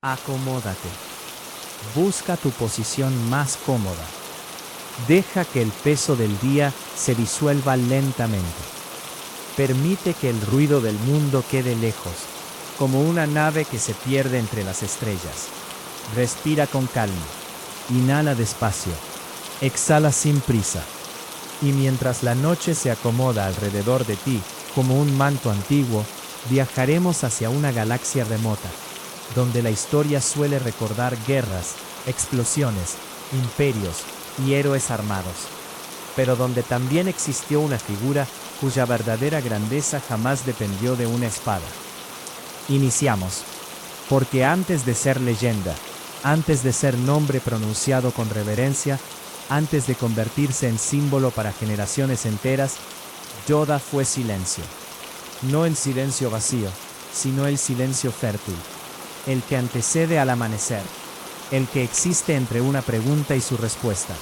Acomódate. Busca tu posición más cómoda. Deja que el peso del día se disuelva lentamente. Permite que el ruido del mundo quede lejos, como una nave que se pierde entre las estrellas. Respira con calma. Inhala despacio. Exhala sin prisa. Y mientras la noche se acomoda alrededor de ti, como un manto antiguo, viajaremos hacia una galaxia remota, donde la historia suele recordar guerras, explosiones, imperios y héroes armados, pero donde también existió una figura cuya verdadera grandeza jamás dependió de una espada. Iniciamos, porque antes de ser leyenda, antes de ser nombre pronunciado con reverencia, antes de convertirse en símbolo para generaciones enteras, Yoda fue silencio. No el silencio vacío, sino el silencio fértil, el que antecede al amanecer, el que existe entre una pregunta y su respuesta,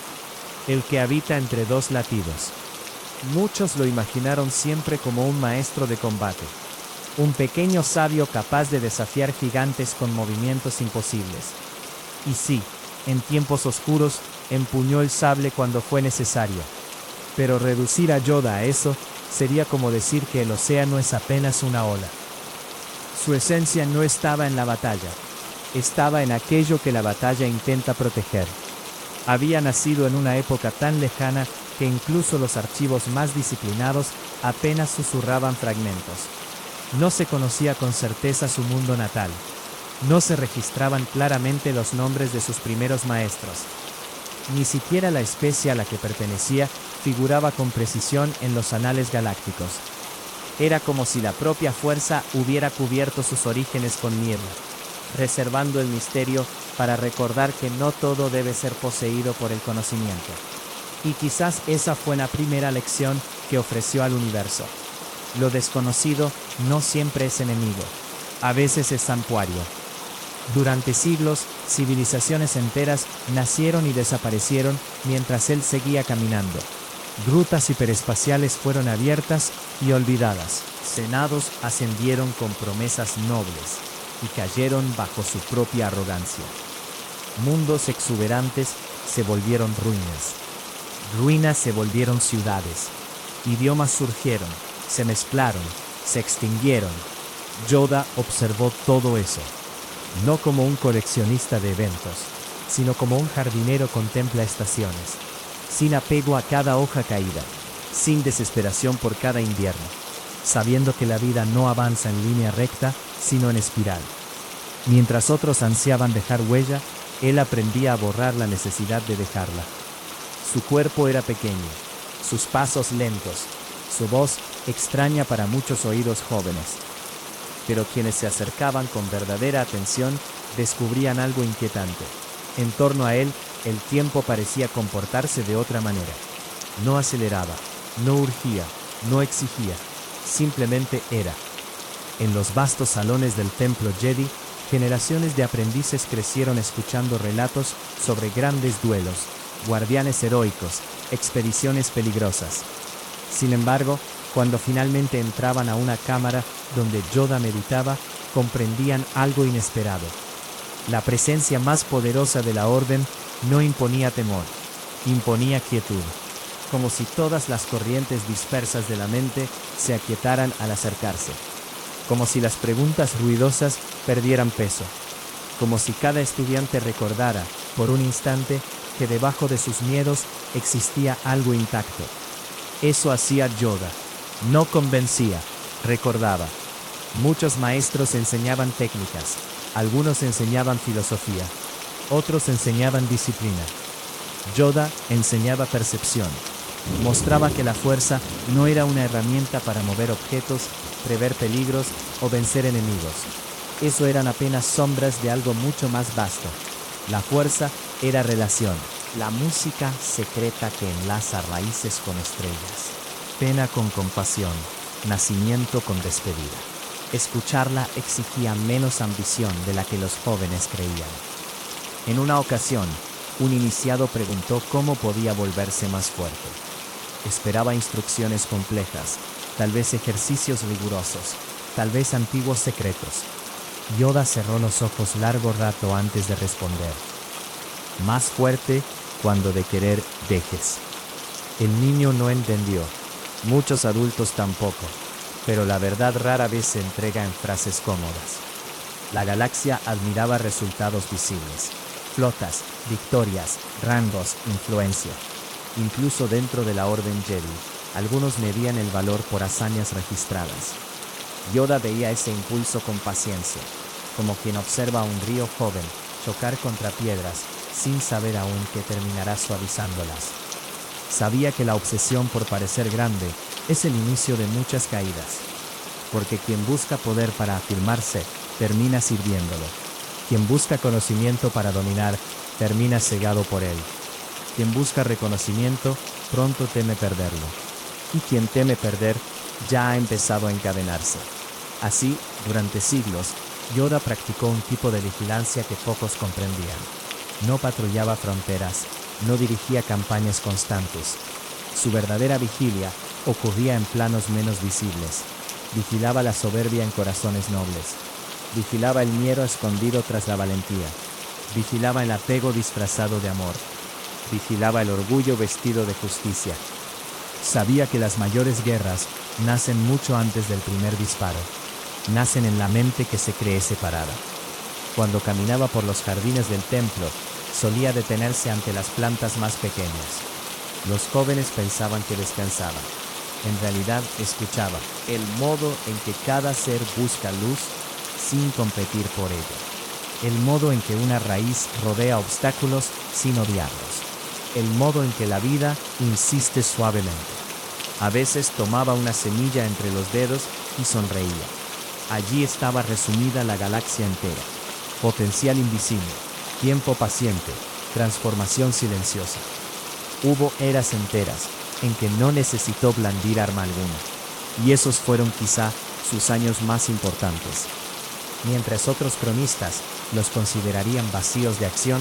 el que habita entre dos latidos. Muchos lo imaginaron siempre como un maestro de combate, un pequeño sabio capaz de desafiar gigantes con movimientos imposibles. Y sí, en tiempos oscuros, empuñó el sable cuando fue necesario. Pero reducir a Yoda a eso sería como decir que el océano es apenas una ola. Su esencia no estaba en la batalla, estaba en aquello que la batalla intenta proteger. Había nacido en una época tan lejana que incluso los archivos más disciplinados apenas susurraban fragmentos. No se conocía con certeza su mundo natal. No se registraban claramente los nombres de sus primeros maestros. Ni siquiera la especie a la que pertenecía figuraba con precisión en los anales galácticos. Era como si la propia fuerza hubiera cubierto sus orígenes con niebla, reservando el misterio para recordar que no todo debe ser poseído por el conocimiento. Y quizás esa fue la primera lección que ofreció al universo. Lo desconocido no siempre es enemigo, a veces es santuario. Durante siglos, civilizaciones enteras nacieron y desaparecieron mientras él seguía caminando. Grutas hiperespaciales fueron abiertas y olvidadas. Senados ascendieron con promesas nobles y cayeron bajo su propia arrogancia. Mundos exuberantes se volvieron ruinas. Ruinas se volvieron ciudades. Idiomas surgieron, se mezclaron, se extinguieron. Yoda observó todo eso. No como un coleccionista de eventos, sino como un jardinero contempla estaciones, sin apego a cada hoja caída, sin desesperación por cada invierno, sabiendo que la vida no avanza en línea recta, sino en espiral. Mientras otros ansiaban dejar huella, él aprendía a borrar la necesidad de dejarla. Su cuerpo era pequeño, sus pasos lentos, su voz extraña para muchos oídos jóvenes. Pero quienes se acercaban con verdadera atención descubrían algo inquietante. En torno a él, el tiempo parecía comportarse de otra manera. No aceleraba, no urgía, no exigía, simplemente era. En los vastos salones del templo Jedi, generaciones de aprendices crecieron escuchando relatos sobre grandes duelos, guardianes heroicos, expediciones peligrosas. Sin embargo, cuando finalmente entraban a una cámara donde Yoda meditaba, comprendían algo inesperado. La presencia más poderosa de la Orden no imponía temor, imponía quietud, como si todas las corrientes dispersas de la mente se aquietaran al acercarse, como si las preguntas ruidosas perdieran peso, como si cada estudiante recordara, por un instante, que debajo de sus miedos existía algo intacto. Eso hacía Yoda. No convencía, recordaba. Muchos maestros enseñaban técnicas, algunos enseñaban filosofía, otros enseñaban disciplina. Yoda enseñaba percepción. Mostraba que la fuerza no era una herramienta para mover objetos, prever peligros o vencer enemigos. Eso eran apenas sombras de algo mucho más vasto. La fuerza era relación, la música secreta que enlaza raíces con estrellas. Pena con compasión, nacimiento con despedida. Escucharla exigía menos ambición de la que los jóvenes creían. En una ocasión, un iniciado preguntó cómo podía volverse más fuerte. Esperaba instrucciones complejas, tal vez ejercicios rigurosos, tal vez antiguos secretos. Yoda cerró los ojos largo rato antes de responder. Más fuerte, cuando de querer, dejes. El niño no entendió. Muchos adultos tampoco. Pero la verdad rara vez se entrega en frases cómodas. La galaxia admiraba resultados visibles. Flotas, victorias, rangos, influencia. Incluso dentro de la Orden Jedi, algunos medían el valor por hazañas registradas. Yoda veía ese impulso con paciencia, como quien observa a un río joven chocar contra piedras, sin saber aún que terminará suavizándolas. Sabía que la obsesión por parecer grande es el inicio de muchas caídas, porque quien busca poder para afirmarse, termina sirviéndolo. Quien busca conocimiento para dominar, termina cegado por él. Quien busca reconocimiento, pronto teme perderlo. Y quien teme perder, ya ha empezado a encadenarse. Así, durante siglos, Yoda practicó un tipo de vigilancia que pocos comprendían. No patrullaba fronteras, no dirigía campañas constantes. Su verdadera vigilia ocurría en planos menos visibles. Vigilaba la soberbia en corazones nobles. Vigilaba el miedo escondido tras la valentía. Vigilaba el apego disfrazado de amor. Vigilaba el orgullo vestido de justicia. Sabía que las mayores guerras nacen mucho antes del primer disparo. Nacen en la mente que se cree separada. Cuando caminaba por los jardines del templo, solía detenerse ante las plantas más pequeñas. Los jóvenes pensaban que descansaba. En realidad escuchaba el modo en que cada ser busca luz sin competir por ella. El modo en que una raíz rodea obstáculos sin odiarlos. El modo en que la vida insiste suavemente. A veces tomaba una semilla entre los dedos y sonreía. Allí estaba resumida la galaxia entera. Potencial invisible, tiempo paciente, transformación silenciosa. Hubo eras enteras en que no necesitó blandir arma alguna. Y esos fueron quizá sus años más importantes. Mientras otros cronistas los considerarían vacíos de acción,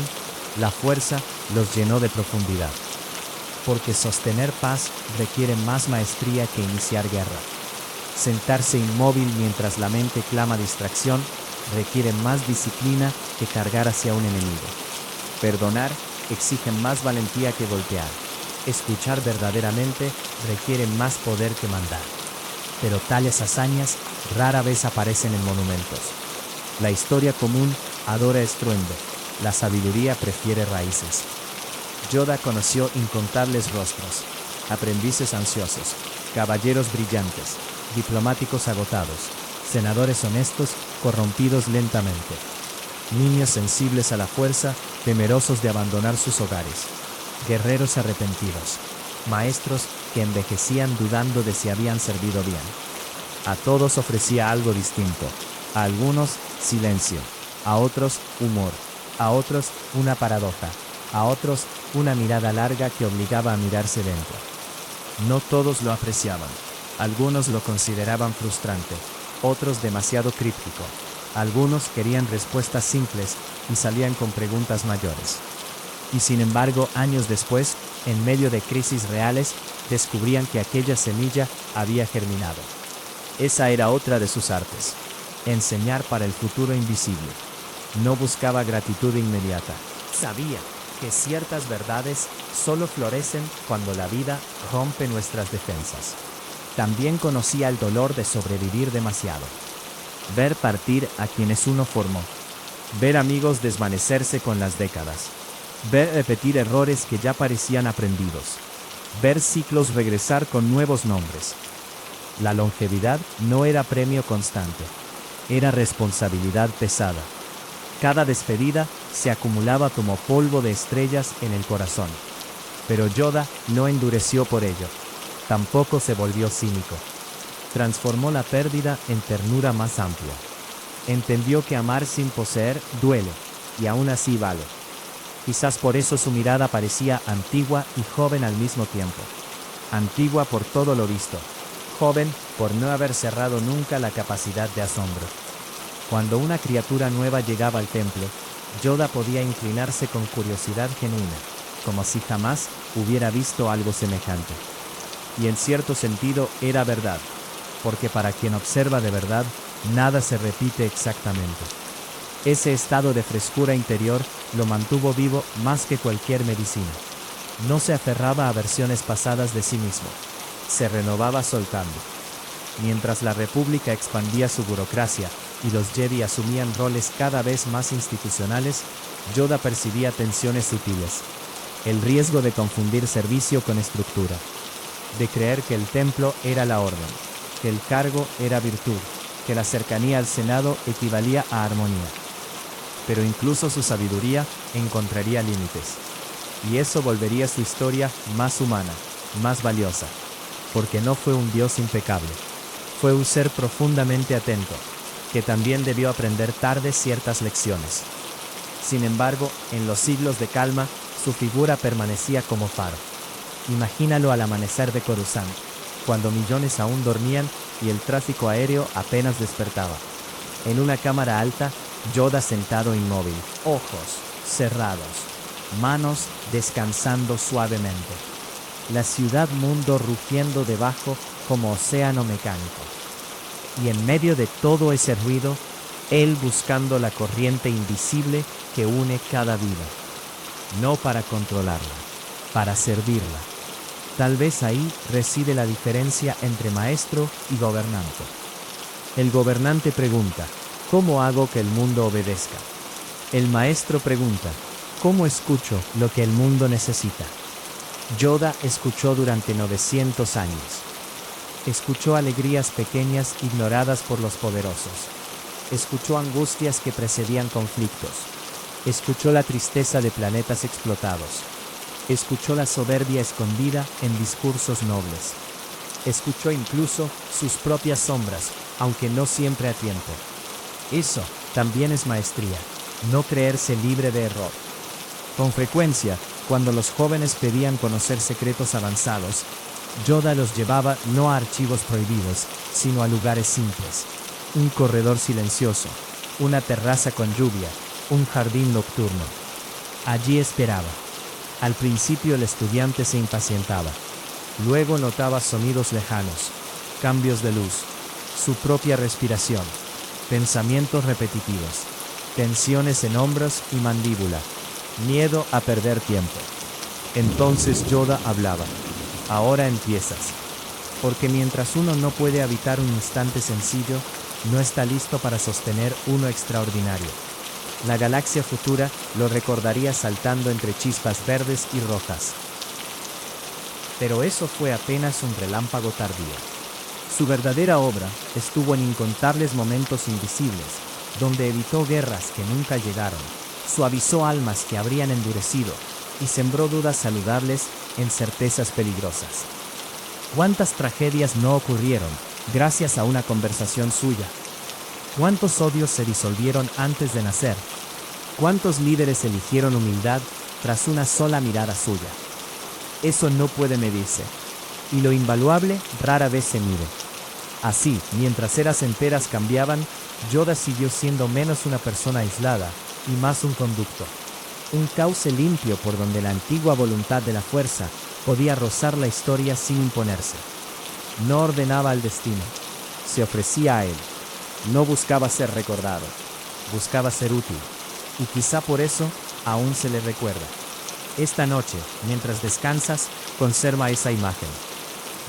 la fuerza los llenó de profundidad. Porque sostener paz requiere más maestría que iniciar guerra. Sentarse inmóvil mientras la mente clama distracción requiere más disciplina que cargar hacia un enemigo. Perdonar exige más valentía que golpear. Escuchar verdaderamente requiere más poder que mandar. Pero tales hazañas rara vez aparecen en monumentos. La historia común adora estruendo, la sabiduría prefiere raíces. Yoda conoció incontables rostros, aprendices ansiosos, caballeros brillantes, diplomáticos agotados, senadores honestos corrompidos lentamente, niños sensibles a la fuerza, temerosos de abandonar sus hogares, guerreros arrepentidos, maestros que envejecían dudando de si habían servido bien. A todos ofrecía algo distinto, a algunos silencio, a otros humor, a otros una paradoja, a otros una mirada larga que obligaba a mirarse dentro. No todos lo apreciaban, algunos lo consideraban frustrante, otros demasiado críptico, algunos querían respuestas simples y salían con preguntas mayores. Y sin embargo, años después, en medio de crisis reales, descubrían que aquella semilla había germinado. Esa era otra de sus artes, enseñar para el futuro invisible. No buscaba gratitud inmediata. Sabía que ciertas verdades solo florecen cuando la vida rompe nuestras defensas. También conocía el dolor de sobrevivir demasiado. Ver partir a quienes uno formó. Ver amigos desvanecerse con las décadas. Ver repetir errores que ya parecían aprendidos. Ver ciclos regresar con nuevos nombres. La longevidad no era premio constante. Era responsabilidad pesada. Cada despedida se acumulaba como polvo de estrellas en el corazón. Pero Yoda no endureció por ello. Tampoco se volvió cínico. Transformó la pérdida en ternura más amplia. Entendió que amar sin poseer duele, y aún así vale. Quizás por eso su mirada parecía antigua y joven al mismo tiempo. Antigua por todo lo visto. Joven por no haber cerrado nunca la capacidad de asombro. Cuando una criatura nueva llegaba al templo, Yoda podía inclinarse con curiosidad genuina, como si jamás hubiera visto algo semejante. Y en cierto sentido era verdad, porque para quien observa de verdad, nada se repite exactamente. Ese estado de frescura interior lo mantuvo vivo más que cualquier medicina. No se aferraba a versiones pasadas de sí mismo. Se renovaba soltando. Mientras la República expandía su burocracia y los Jedi asumían roles cada vez más institucionales, Yoda percibía tensiones sutiles. El riesgo de confundir servicio con estructura. De creer que el templo era la orden, que el cargo era virtud, que la cercanía al Senado equivalía a armonía. Pero incluso su sabiduría encontraría límites. Y eso volvería su historia más humana, más valiosa. Porque no fue un Dios impecable. Fue un ser profundamente atento, que también debió aprender tarde ciertas lecciones. Sin embargo, en los siglos de calma, su figura permanecía como faro. Imagínalo al amanecer de Coruscant, cuando millones aún dormían y el tráfico aéreo apenas despertaba. En una cámara alta, Yoda sentado inmóvil, ojos cerrados, manos descansando suavemente. La ciudad mundo rugiendo debajo como océano mecánico. Y en medio de todo ese ruido, él buscando la corriente invisible que une cada vida. No para controlarla, para servirla. Tal vez ahí reside la diferencia entre maestro y gobernante. El gobernante pregunta, ¿cómo hago que el mundo obedezca? El maestro pregunta, ¿cómo escucho lo que el mundo necesita? Yoda escuchó durante 900 años. Escuchó alegrías pequeñas ignoradas por los poderosos. Escuchó angustias que precedían conflictos. Escuchó la tristeza de planetas explotados. Escuchó la soberbia escondida en discursos nobles. Escuchó incluso sus propias sombras, aunque no siempre a tiempo. Eso también es maestría, no creerse libre de error. Con frecuencia, cuando los jóvenes pedían conocer secretos avanzados, Yoda los llevaba no a archivos prohibidos, sino a lugares simples. Un corredor silencioso, una terraza con lluvia, un jardín nocturno. Allí esperaba. Al principio el estudiante se impacientaba. Luego notaba sonidos lejanos, cambios de luz, su propia respiración, pensamientos repetitivos, tensiones en hombros y mandíbula, miedo a perder tiempo. Entonces Yoda hablaba. Ahora empiezas. Porque mientras uno no puede habitar un instante sencillo, no está listo para sostener uno extraordinario. La galaxia futura lo recordaría saltando entre chispas verdes y rojas. Pero eso fue apenas un relámpago tardío. Su verdadera obra estuvo en incontables momentos invisibles, donde evitó guerras que nunca llegaron, suavizó almas que habrían endurecido y sembró dudas saludables en certezas peligrosas. ¿Cuántas tragedias no ocurrieron gracias a una conversación suya? ¿Cuántos odios se disolvieron antes de nacer? ¿Cuántos líderes eligieron humildad tras una sola mirada suya? Eso no puede medirse, y lo invaluable rara vez se mide. Así, mientras eras enteras cambiaban, Yoda siguió siendo menos una persona aislada y más un conducto. Un cauce limpio por donde la antigua voluntad de la fuerza podía rozar la historia sin imponerse. No ordenaba al destino, se ofrecía a él. No buscaba ser recordado, buscaba ser útil. Y quizá por eso aún se le recuerda. Esta noche, mientras descansas, conserva esa imagen.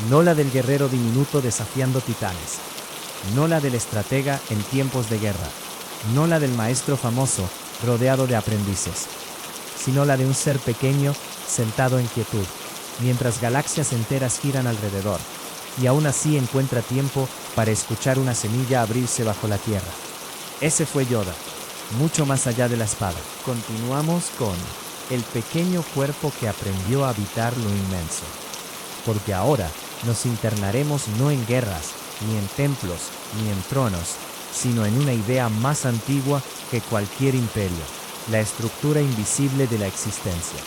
No la del guerrero diminuto desafiando titanes. No la del estratega en tiempos de guerra. No la del maestro famoso rodeado de aprendices. Sino la de un ser pequeño sentado en quietud, mientras galaxias enteras giran alrededor. Y aún así encuentra tiempo para escuchar una semilla abrirse bajo la tierra. Ese fue Yoda, mucho más allá de la espada. Continuamos con el pequeño cuerpo que aprendió a habitar lo inmenso. Porque ahora nos internaremos no en guerras, ni en templos, ni en tronos, sino en una idea más antigua que cualquier imperio, la estructura invisible de la existencia.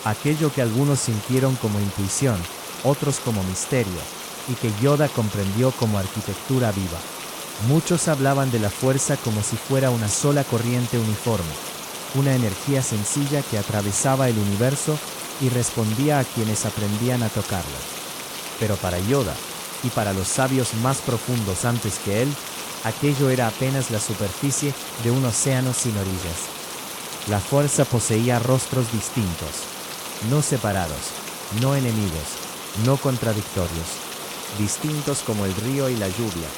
Aquello que algunos sintieron como intuición, otros como misterio, y que Yoda comprendió como arquitectura viva. Muchos hablaban de la fuerza como si fuera una sola corriente uniforme, una energía sencilla que atravesaba el universo y respondía a quienes aprendían a tocarla. Pero para Yoda, y para los sabios más profundos antes que él, Aquello era apenas la superficie de un océano sin orillas. La fuerza poseía rostros distintos, no separados, no enemigos, no contradictorios, distintos como el río y la lluvia,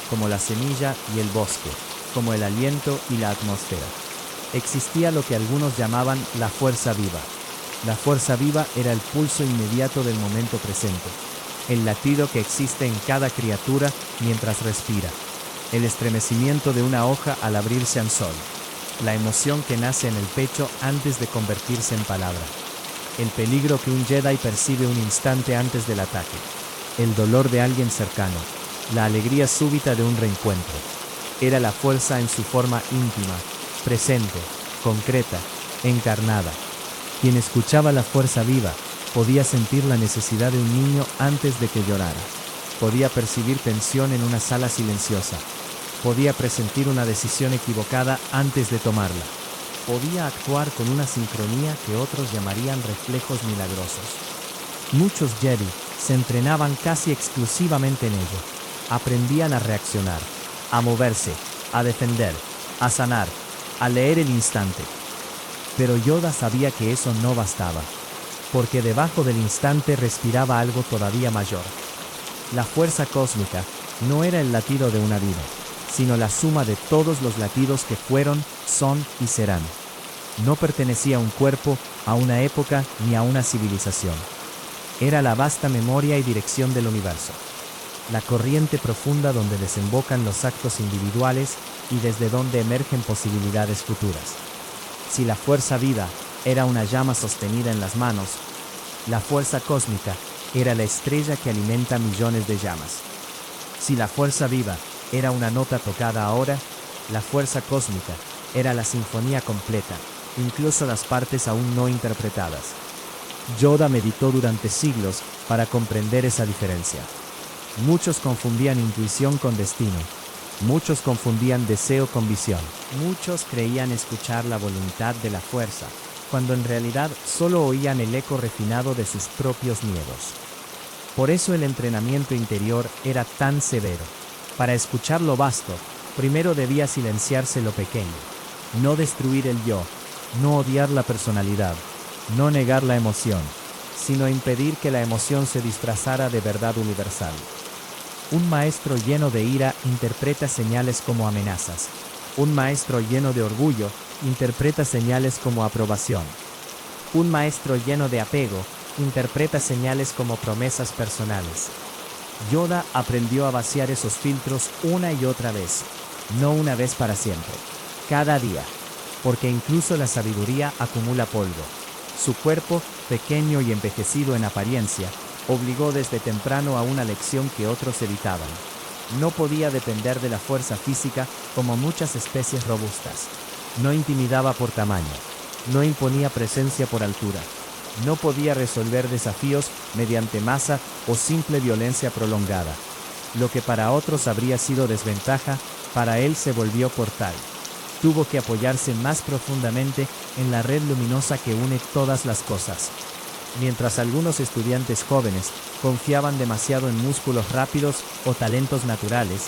como la semilla y el bosque, como el aliento y la atmósfera. Existía lo que algunos llamaban la fuerza viva. La fuerza viva era el pulso inmediato del momento presente, el latido que existe en cada criatura mientras respira, el estremecimiento de una hoja al abrirse al sol, la emoción que nace en el pecho antes de convertirse en palabra, el peligro que un Jedi percibe un instante antes del ataque, el dolor de alguien cercano, la alegría súbita de un reencuentro. Era la fuerza en su forma íntima, presente, concreta, encarnada. Quien escuchaba la fuerza viva, podía sentir la necesidad de un niño antes de que llorara. Podía percibir tensión en una sala silenciosa. Podía presentir una decisión equivocada antes de tomarla. Podía actuar con una sincronía que otros llamarían reflejos milagrosos. Muchos Jedi se entrenaban casi exclusivamente en ello. Aprendían a reaccionar, a moverse, a defender, a sanar, a leer el instante. Pero Yoda sabía que eso no bastaba, porque debajo del instante respiraba algo todavía mayor. La fuerza cósmica no era el latido de una vida, sino la suma de todos los latidos que fueron, son y serán. No pertenecía a un cuerpo, a una época ni a una civilización. Era la vasta memoria y dirección del universo. La corriente profunda donde desembocan los actos individuales y desde donde emergen posibilidades futuras. Si la fuerza viva era una llama sostenida en las manos, la fuerza cósmica era la estrella que alimenta millones de llamas. Si la fuerza viva era una nota tocada ahora, la fuerza cósmica era la sinfonía completa, incluso las partes aún no interpretadas. Yoda meditó durante siglos para comprender esa diferencia. Muchos confundían intuición con destino. Muchos confundían deseo con visión. Muchos creían escuchar la voluntad de la fuerza, cuando en realidad solo oían el eco refinado de sus propios miedos. Por eso el entrenamiento interior era tan severo. Para escuchar lo vasto, primero debía silenciarse lo pequeño, no destruir el yo, no odiar la personalidad, no negar la emoción, sino impedir que la emoción se disfrazara de verdad universal. Un maestro lleno de ira interpreta señales como amenazas. Un maestro lleno de orgullo interpreta señales como aprobación. Un maestro lleno de apego interpreta señales como promesas personales. Yoda aprendió a vaciar esos filtros una y otra vez, no una vez para siempre, cada día, porque incluso la sabiduría acumula polvo. Su cuerpo, pequeño y envejecido en apariencia, obligó desde temprano a una lección que otros evitaban. No podía depender de la fuerza física como muchas especies robustas. No intimidaba por tamaño. No imponía presencia por altura. No podía resolver desafíos mediante masa o simple violencia prolongada. Lo que para otros habría sido desventaja, para él se volvió portal. Tuvo que apoyarse más profundamente en la red luminosa que une todas las cosas. Mientras algunos estudiantes jóvenes confiaban demasiado en músculos rápidos o talentos naturales,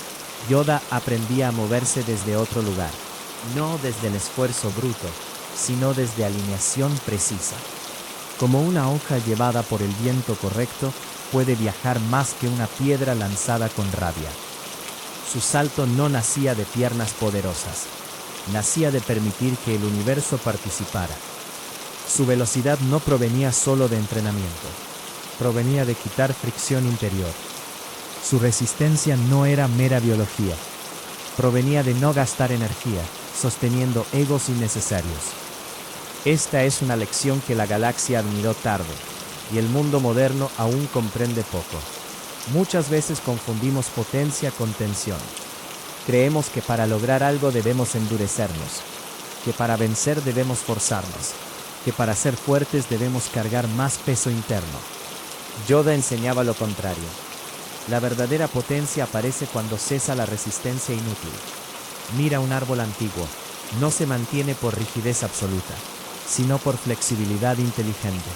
Yoda aprendía a moverse desde otro lugar, no desde el esfuerzo bruto, sino desde alineación precisa. Como una hoja llevada por el viento correcto, puede viajar más que una piedra lanzada con rabia. Su salto no nacía de piernas poderosas, nacía de permitir que el universo participara. Su velocidad no provenía solo de entrenamiento, provenía de quitar fricción interior. Su resistencia no era mera biología, provenía de no gastar energía, sosteniendo egos innecesarios. Esta es una lección que la galaxia admiró tarde, y el mundo moderno aún comprende poco. Muchas veces confundimos potencia con tensión. Creemos que para lograr algo debemos endurecernos, que para vencer debemos forzarnos, que para ser fuertes debemos cargar más peso interno. Yoda enseñaba lo contrario. La verdadera potencia aparece cuando cesa la resistencia inútil. Mira un árbol antiguo, no se mantiene por rigidez absoluta, sino por flexibilidad inteligente.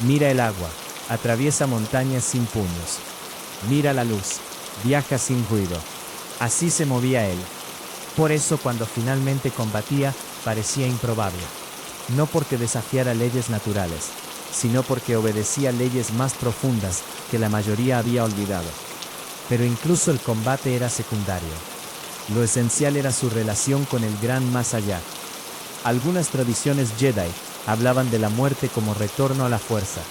Mira el agua, atraviesa montañas sin puños. Mira la luz, viaja sin ruido. Así se movía él. Por eso cuando finalmente combatía, parecía improbable. No porque desafiara leyes naturales, sino porque obedecía leyes más profundas que la mayoría había olvidado. Pero incluso el combate era secundario. Lo esencial era su relación con el gran más allá. Algunas tradiciones Jedi hablaban de la muerte como retorno a la fuerza,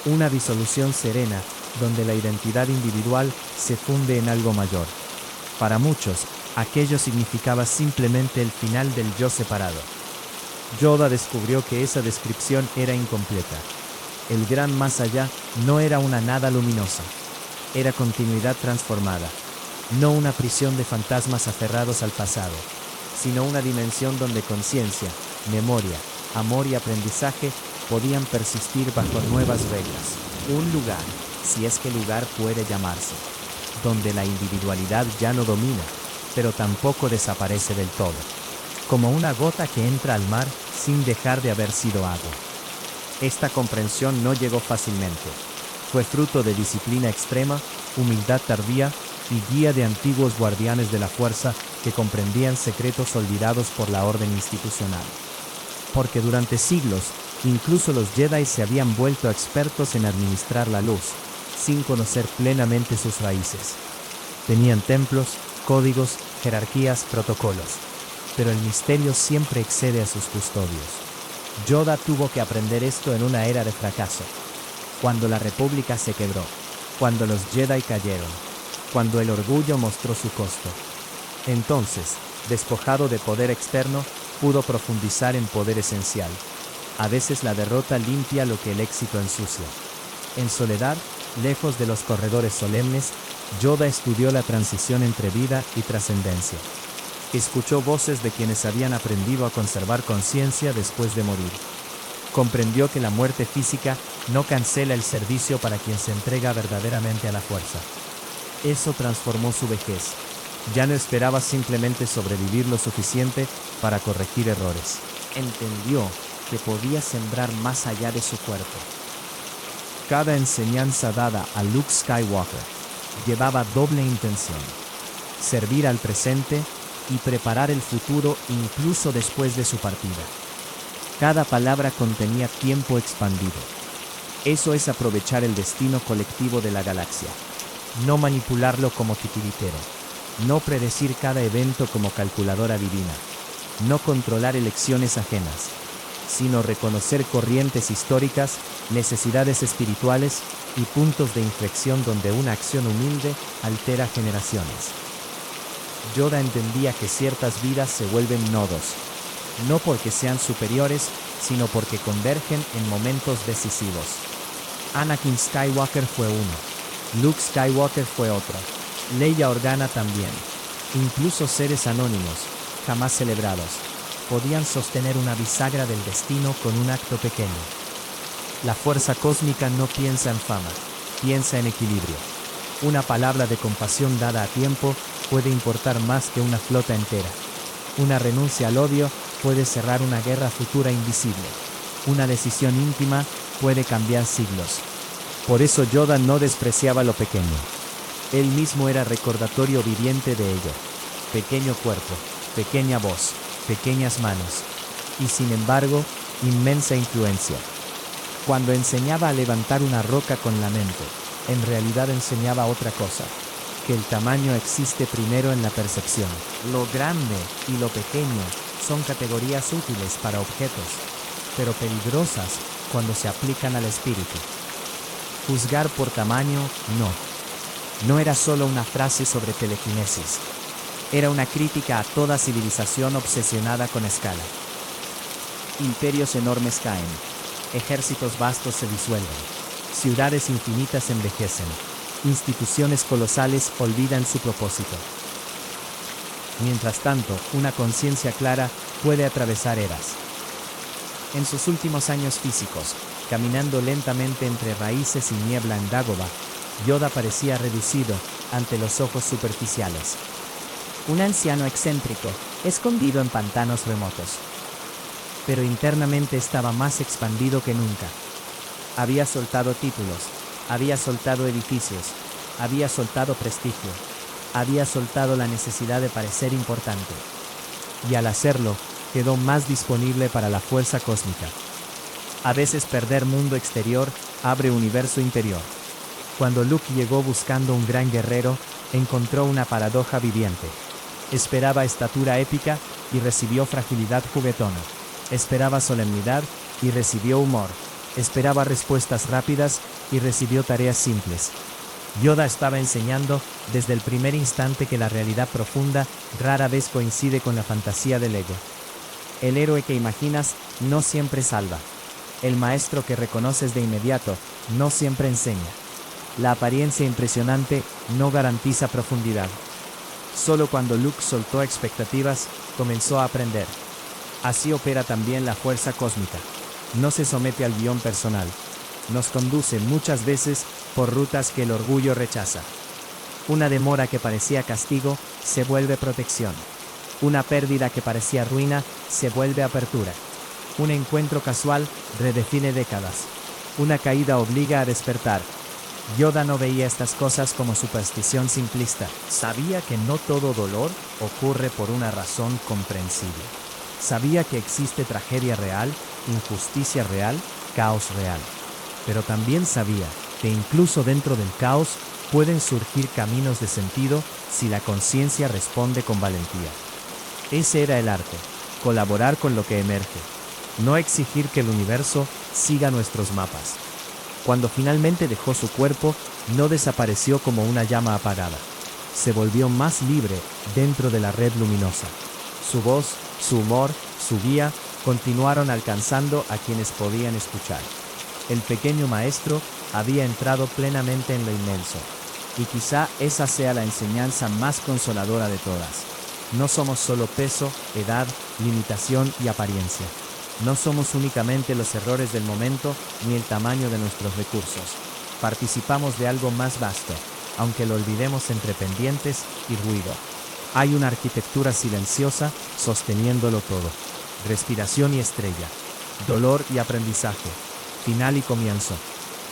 una disolución serena donde la identidad individual se funde en algo mayor. Para muchos, aquello significaba simplemente el final del yo separado. Yoda descubrió que esa descripción era incompleta. El gran más allá no era una nada luminosa, era continuidad transformada, no una prisión de fantasmas aferrados al pasado, sino una dimensión donde conciencia, memoria, amor y aprendizaje podían persistir bajo nuevas reglas. Un lugar, si es que lugar puede llamarse, donde la individualidad ya no domina, pero tampoco desaparece del todo, como una gota que entra al mar sin dejar de haber sido agua. Esta comprensión no llegó fácilmente. Fue fruto de disciplina extrema, humildad tardía y guía de antiguos guardianes de la fuerza que comprendían secretos olvidados por la orden institucional. Porque durante siglos, incluso los Jedi se habían vuelto expertos en administrar la luz, sin conocer plenamente sus raíces. Tenían templos, códigos, jerarquías, protocolos. Pero el misterio siempre excede a sus custodios. Yoda tuvo que aprender esto en una era de fracaso. Cuando la República se quebró, cuando los Jedi cayeron, cuando el orgullo mostró su costo. Entonces, despojado de poder externo, pudo profundizar en poder esencial. A veces la derrota limpia lo que el éxito ensucia. En soledad, lejos de los corredores solemnes, Yoda estudió la transición entre vida y trascendencia. Escuchó voces de quienes habían aprendido a conservar conciencia después de morir. Comprendió que la muerte física no cancela el servicio para quien se entrega verdaderamente a la fuerza. Eso transformó su vejez. Ya no esperaba simplemente sobrevivir lo suficiente para corregir errores. Entendió que podía sembrar más allá de su cuerpo. Cada enseñanza dada a Luke Skywalker llevaba doble intención: servir al presente y preparar el futuro incluso después de su partida. Cada palabra contenía tiempo expandido. Eso es aprovechar el destino colectivo de la galaxia. No manipularlo como titiritero. No predecir cada evento como calculadora divina. No controlar elecciones ajenas, sino reconocer corrientes históricas, necesidades espirituales y puntos de inflexión donde una acción humilde altera generaciones. Yoda entendía que ciertas vidas se vuelven nodos, no porque sean superiores, sino porque convergen en momentos decisivos. Anakin Skywalker fue uno, Luke Skywalker fue otro, Leia Organa también. Incluso seres anónimos, jamás celebrados, podían sostener una bisagra del destino con un acto pequeño. La fuerza cósmica no piensa en fama, piensa en equilibrio. Una palabra de compasión dada a tiempo puede importar más que una flota entera. Una renuncia al odio puede cerrar una guerra futura invisible. Una decisión íntima puede cambiar siglos. Por eso Yoda no despreciaba lo pequeño. Él mismo era recordatorio viviente de ello. Pequeño cuerpo, pequeña voz, pequeñas manos. Y sin embargo, inmensa influencia. Cuando enseñaba a levantar una roca con la mente, en realidad enseñaba otra cosa: que el tamaño existe primero en la percepción. Lo grande y lo pequeño son categorías útiles para objetos, pero peligrosas cuando se aplican al espíritu. Juzgar por tamaño, no. No era solo una frase sobre telequinesis. Era una crítica a toda civilización obsesionada con escala. Imperios enormes caen, ejércitos vastos se disuelven, ciudades infinitas envejecen, instituciones colosales olvidan su propósito. Mientras tanto, una conciencia clara puede atravesar eras. En sus últimos años físicos, caminando lentamente entre raíces y niebla en Dagobah, Yoda parecía reducido ante los ojos superficiales. Un anciano excéntrico, escondido en pantanos remotos. Pero internamente estaba más expandido que nunca. Había soltado títulos, había soltado edificios, había soltado prestigio. había soltado la necesidad de parecer importante. Y al hacerlo, quedó más disponible para la fuerza cósmica. A veces perder mundo exterior abre universo interior. Cuando Luke llegó buscando un gran guerrero, encontró una paradoja viviente. Esperaba estatura épica y recibió fragilidad juguetona. Esperaba solemnidad y recibió humor. Esperaba respuestas rápidas y recibió tareas simples. Yoda estaba enseñando desde el primer instante que la realidad profunda rara vez coincide con la fantasía del ego. El héroe que imaginas no siempre salva. El maestro que reconoces de inmediato no siempre enseña. La apariencia impresionante no garantiza profundidad. Solo cuando Luke soltó expectativas, comenzó a aprender. Así opera también la fuerza cósmica. No se somete al guión personal. Nos conduce muchas veces por rutas que el orgullo rechaza. Una demora que parecía castigo se vuelve protección. Una pérdida que parecía ruina se vuelve apertura. Un encuentro casual redefine décadas. Una caída obliga a despertar. Yoda no veía estas cosas como superstición simplista. Sabía que no todo dolor ocurre por una razón comprensible. Sabía que existe tragedia real, injusticia real, caos real. Pero también sabía que incluso dentro del caos pueden surgir caminos de sentido si la conciencia responde con valentía. Ese era el arte, colaborar con lo que emerge, no exigir que el universo siga nuestros mapas. Cuando finalmente dejó su cuerpo, no desapareció como una llama apagada. Se volvió más libre dentro de la red luminosa. Su voz, su humor, su guía, continuaron alcanzando a quienes podían escuchar. El pequeño maestro había entrado plenamente en lo inmenso. Y quizá esa sea la enseñanza más consoladora de todas. No somos solo peso, edad, limitación y apariencia. No somos únicamente los errores del momento ni el tamaño de nuestros recursos. Participamos de algo más vasto, aunque lo olvidemos entre pendientes y ruido. Hay una arquitectura silenciosa sosteniéndolo todo. Respiración y estrella. Dolor y aprendizaje. Final y comienzo.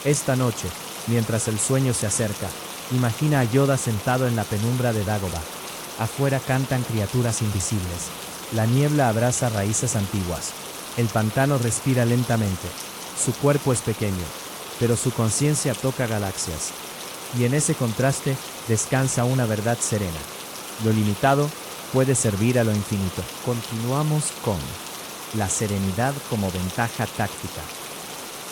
Esta noche, mientras el sueño se acerca, imagina a Yoda sentado en la penumbra de Dagobah. Afuera cantan criaturas invisibles. La niebla abraza raíces antiguas. El pantano respira lentamente. Su cuerpo es pequeño, pero su conciencia toca galaxias. Y en ese contraste descansa una verdad serena. Lo limitado puede servir a lo infinito. Continuamos con la serenidad como ventaja táctica.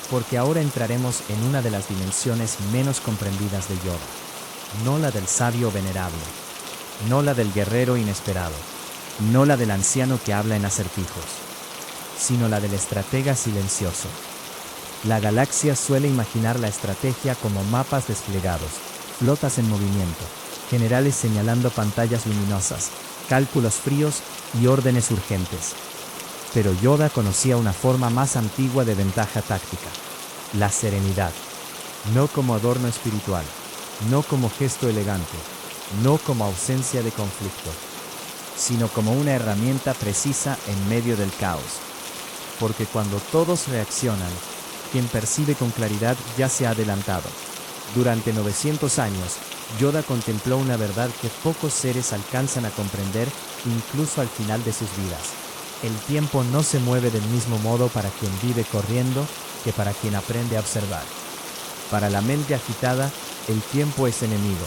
Porque ahora entraremos en una de las dimensiones menos comprendidas de Yoda. No la del sabio venerable. No la del guerrero inesperado. No la del anciano que habla en acertijos, sino la del estratega silencioso. La galaxia suele imaginar la estrategia como mapas desplegados, flotas en movimiento, generales señalando pantallas luminosas, cálculos fríos y órdenes urgentes. Pero Yoda conocía una forma más antigua de ventaja táctica: la serenidad. No como adorno espiritual, no como gesto elegante, no como ausencia de conflicto, sino como una herramienta precisa en medio del caos. Porque cuando todos reaccionan, quien percibe con claridad ya se ha adelantado. Durante 900 años, Yoda contempló una verdad que pocos seres alcanzan a comprender, incluso al final de sus vidas. El tiempo no se mueve del mismo modo para quien vive corriendo que para quien aprende a observar. Para la mente agitada, el tiempo es enemigo.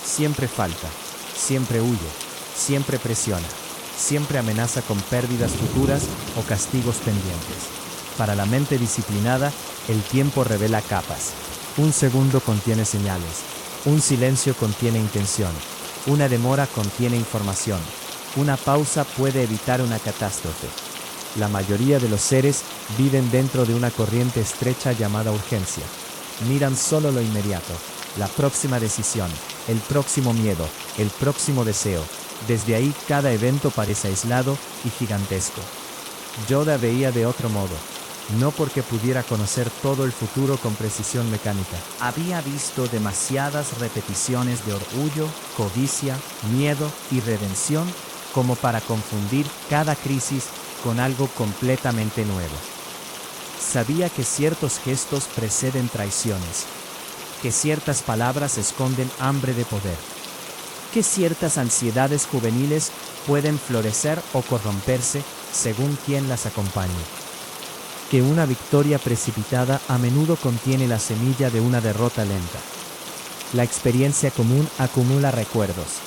Siempre falta, siempre huye, siempre presiona, siempre amenaza con pérdidas futuras o castigos pendientes. Para la mente disciplinada, el tiempo revela capas. Un segundo contiene señales, un silencio contiene intención, una demora contiene información, una pausa puede evitar una catástrofe. La mayoría de los seres viven dentro de una corriente estrecha llamada urgencia. Miran solo lo inmediato, la próxima decisión, el próximo miedo, el próximo deseo. Desde ahí cada evento parece aislado y gigantesco. Yoda veía de otro modo, no porque pudiera conocer todo el futuro con precisión mecánica. Había visto demasiadas repeticiones de orgullo, codicia, miedo y redención como para confundir cada crisis con algo completamente nuevo. Sabía que ciertos gestos preceden traiciones, que ciertas palabras esconden hambre de poder, que ciertas ansiedades juveniles pueden florecer o corromperse según quien las acompañe. Que una victoria precipitada a menudo contiene la semilla de una derrota lenta. La experiencia común acumula recuerdos.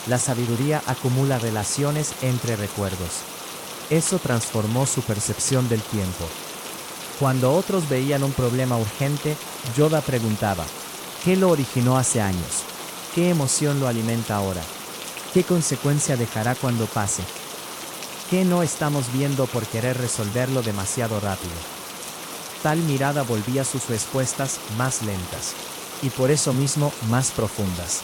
La sabiduría acumula relaciones entre recuerdos. Eso transformó su percepción del tiempo. Cuando otros veían un problema urgente, Yoda preguntaba, ¿qué lo originó hace años? ¿Qué emoción lo alimenta ahora? ¿Qué consecuencia dejará cuando pase? ¿Qué no estamos viendo por querer resolverlo demasiado rápido? Tal mirada volvía sus respuestas más lentas, y por eso mismo más profundas.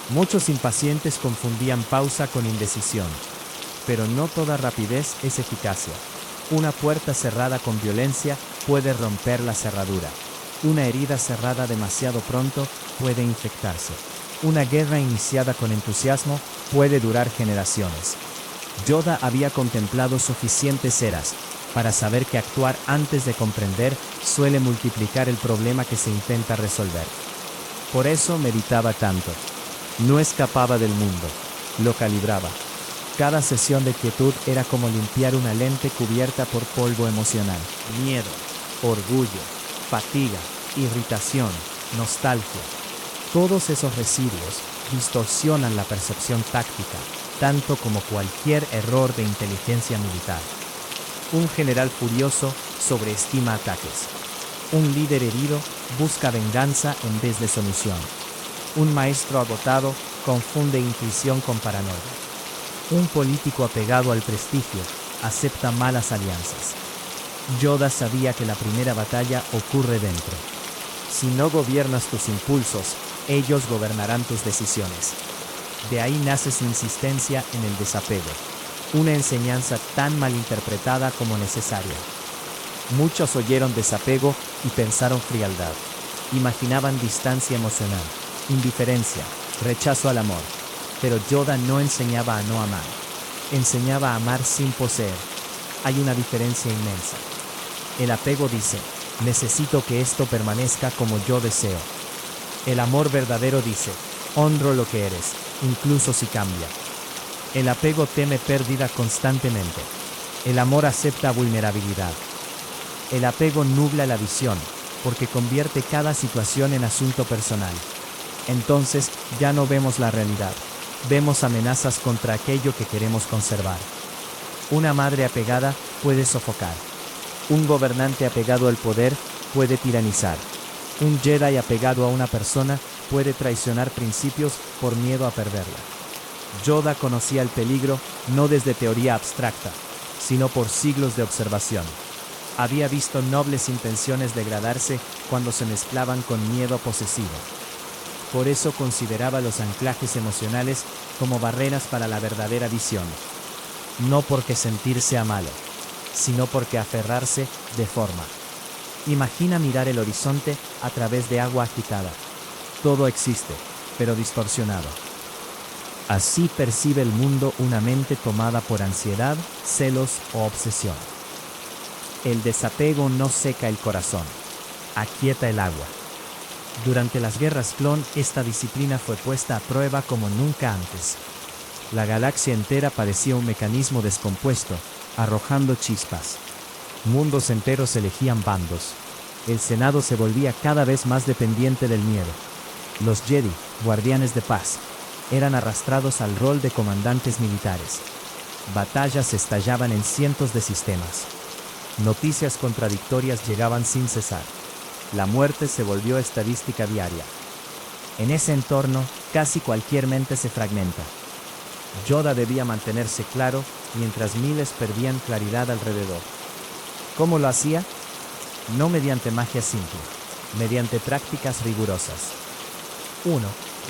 Muchos impacientes confundían pausa con indecisión, pero no toda rapidez es eficacia. Una puerta cerrada con violencia puede romper la cerradura. Una herida cerrada demasiado pronto puede infectarse. Una guerra iniciada con entusiasmo puede durar generaciones. Yoda había contemplado suficientes eras para saber que actuar antes de comprender suele multiplicar el problema que se intenta resolver. Por eso meditaba tanto. No escapaba del mundo, lo calibraba. Cada sesión de quietud era como limpiar una lente cubierta por polvo emocional. Miedo, orgullo, fatiga, irritación, nostalgia. Todos esos residuos distorsionan la percepción táctica, tanto como cualquier error de inteligencia militar. Un general furioso sobreestima ataques. Un líder herido busca venganza en vez de solución. Un maestro agotado confunde intuición con paranoia. Un político apegado al prestigio acepta malas alianzas. Yoda sabía que la primera batalla ocurre dentro. Si no gobiernas tus impulsos, ellos gobernarán tus decisiones. De ahí nace su insistencia en el desapego, una enseñanza tan malinterpretada como necesaria. Muchos oyeron desapego y pensaron frialdad. Imaginaban distancia emocional, indiferencia, rechazo al amor. Pero Yoda no enseñaba a no amar. Enseñaba a amar sin poseer. Hay una diferencia inmensa. El apego dice, necesito que esto permanezca como yo deseo. El amor verdadero dice, honro lo que eres, incluso si cambia. El apego teme pérdida constantemente. El amor acepta vulnerabilidad. El apego nubla la visión, porque convierte cada situación en asunto personal. Entonces, ya no vemos la realidad. Vemos amenazas contra aquello que queremos conservar. Una madre apegada puede sofocar. Un gobernante apegado al poder puede tiranizar. Un Jedi apegado a una persona puede traicionar principios por miedo a perderla. Yoda conocía el peligro no desde teoría abstracta, sino por siglos de observación. Había visto nobles intenciones degradarse cuando se mezclaban con miedo posesivo. Por eso consideraba los anclajes emocionales como barreras para la verdadera visión. No porque sentir sea malo, sino porque aferrarse deforma. Imagina mirar el horizonte a través de agua agitada. Todo existe, pero distorsionado. Así percibe el mundo una mente tomada por ansiedad, celos o obsesión. El desapego no seca el corazón, aquieta el agua. Durante las guerras clon, esta disciplina fue puesta a prueba como nunca antes. La galaxia entera parecía un mecanismo descompuesto, arrojando chispas. Mundos enteros elegían bandos. El Senado se volvía cada vez más dependiente del miedo. Los Jedi, guardianes de paz, eran arrastrados al rol de comandantes militares. Batallas estallaban en cientos de sistemas. Noticias contradictorias llegaban sin cesar. La muerte se volvió estadística diaria. En ese entorno, casi cualquier mente se fragmenta. Yoda debía mantenerse claro, mientras miles perdían claridad alrededor. ¿Cómo lo hacía? No mediante magia simple, mediante prácticas rigurosas. 1.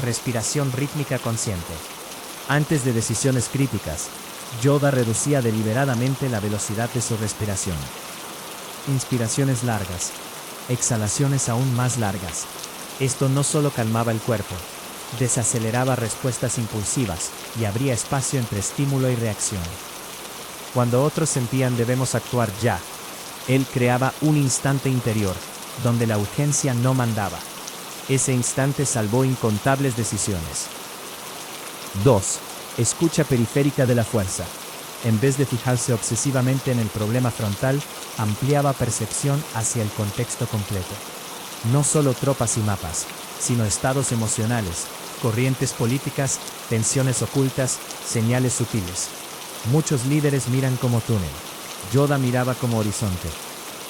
Respiración rítmica consciente. Antes de decisiones críticas, Yoda reducía deliberadamente la velocidad de su respiración. Inspiraciones largas, exhalaciones aún más largas. Esto no solo calmaba el cuerpo, desaceleraba respuestas impulsivas y abría espacio entre estímulo y reacción. Cuando otros sentían debemos actuar ya, él creaba un instante interior, donde la urgencia no mandaba. Ese instante salvó incontables decisiones. 2. Escucha periférica de la fuerza. En vez de fijarse obsesivamente en el problema frontal, ampliaba percepción hacia el contexto completo. No solo tropas y mapas, sino estados emocionales, corrientes políticas, tensiones ocultas, señales sutiles. Muchos líderes miran como túnel. Yoda miraba como horizonte.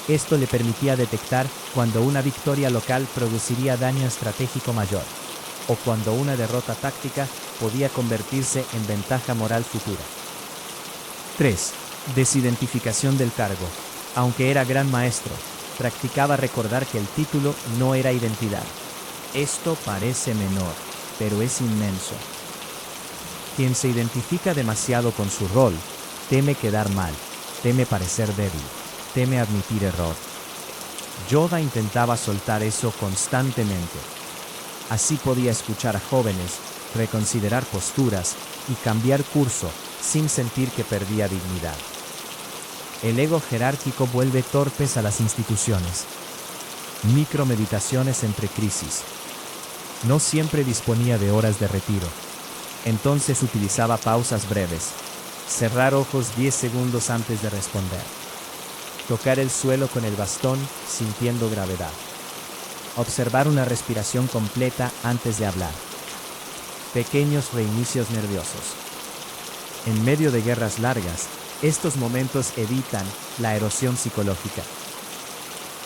Esto le permitía detectar cuando una victoria local produciría daño estratégico mayor, o cuando una derrota táctica podía convertirse en ventaja moral futura. 3. Desidentificación del cargo. Aunque era gran maestro, practicaba recordar que el título no era identidad. Esto parece menor, pero es inmenso. Quien se identifica demasiado con su rol, teme quedar mal, teme parecer débil, teme admitir error. Yoda intentaba soltar eso constantemente. Así podía escuchar a jóvenes, reconsiderar posturas y cambiar curso sin sentir que perdía dignidad. El ego jerárquico vuelve torpes a las instituciones. Micromeditaciones entre crisis. No siempre disponía de horas de retiro. Entonces utilizaba pausas breves. Cerrar ojos 10 segundos antes de responder. Tocar el suelo con el bastón, sintiendo gravedad. Observar una respiración completa antes de hablar. Pequeños reinicios nerviosos. En medio de guerras largas, estos momentos evitan la erosión psicológica.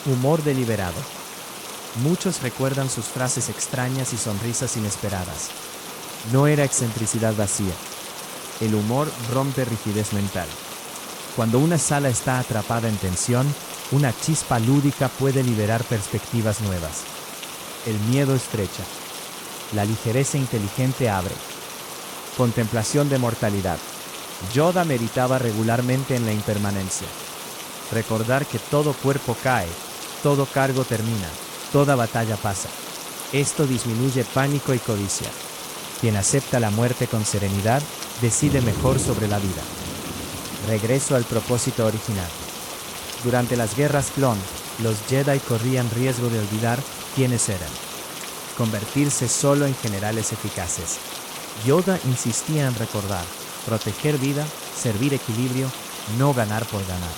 Humor deliberado. Muchos recuerdan sus frases extrañas y sonrisas inesperadas. No era excentricidad vacía. El humor rompe rigidez mental. Cuando una sala está atrapada en tensión, una chispa lúdica puede liberar perspectivas nuevas. El miedo estrecha. La ligereza inteligente abre. Contemplación de mortalidad. Yoda meditaba regularmente en la impermanencia. Recordar que todo cuerpo cae, todo cargo termina, toda batalla pasa. Esto disminuye pánico y codicia. Quien acepta la muerte con serenidad, decide mejor sobre la vida. Regreso al propósito original. Durante las guerras clon, los Jedi corrían riesgo de olvidar quiénes eran. Convertirse solo en generales eficaces. Yoda insistía en recordar, proteger vida, servir equilibrio, no ganar por ganar.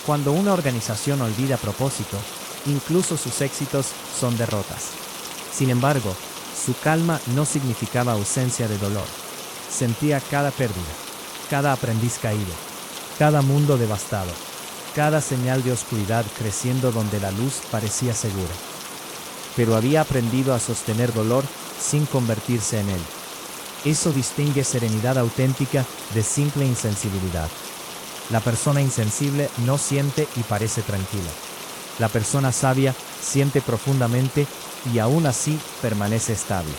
Cuando una organización olvida propósito, incluso sus éxitos son derrotas. Sin embargo, su calma no significaba ausencia de dolor. Sentía cada pérdida, cada aprendiz caído, cada mundo devastado, cada señal de oscuridad creciendo donde la luz parecía segura. Pero había aprendido a sostener dolor sin convertirse en él. Eso distingue serenidad auténtica de simple insensibilidad. La persona insensible no siente y parece tranquila. La persona sabia siente profundamente y aún así permanece estable.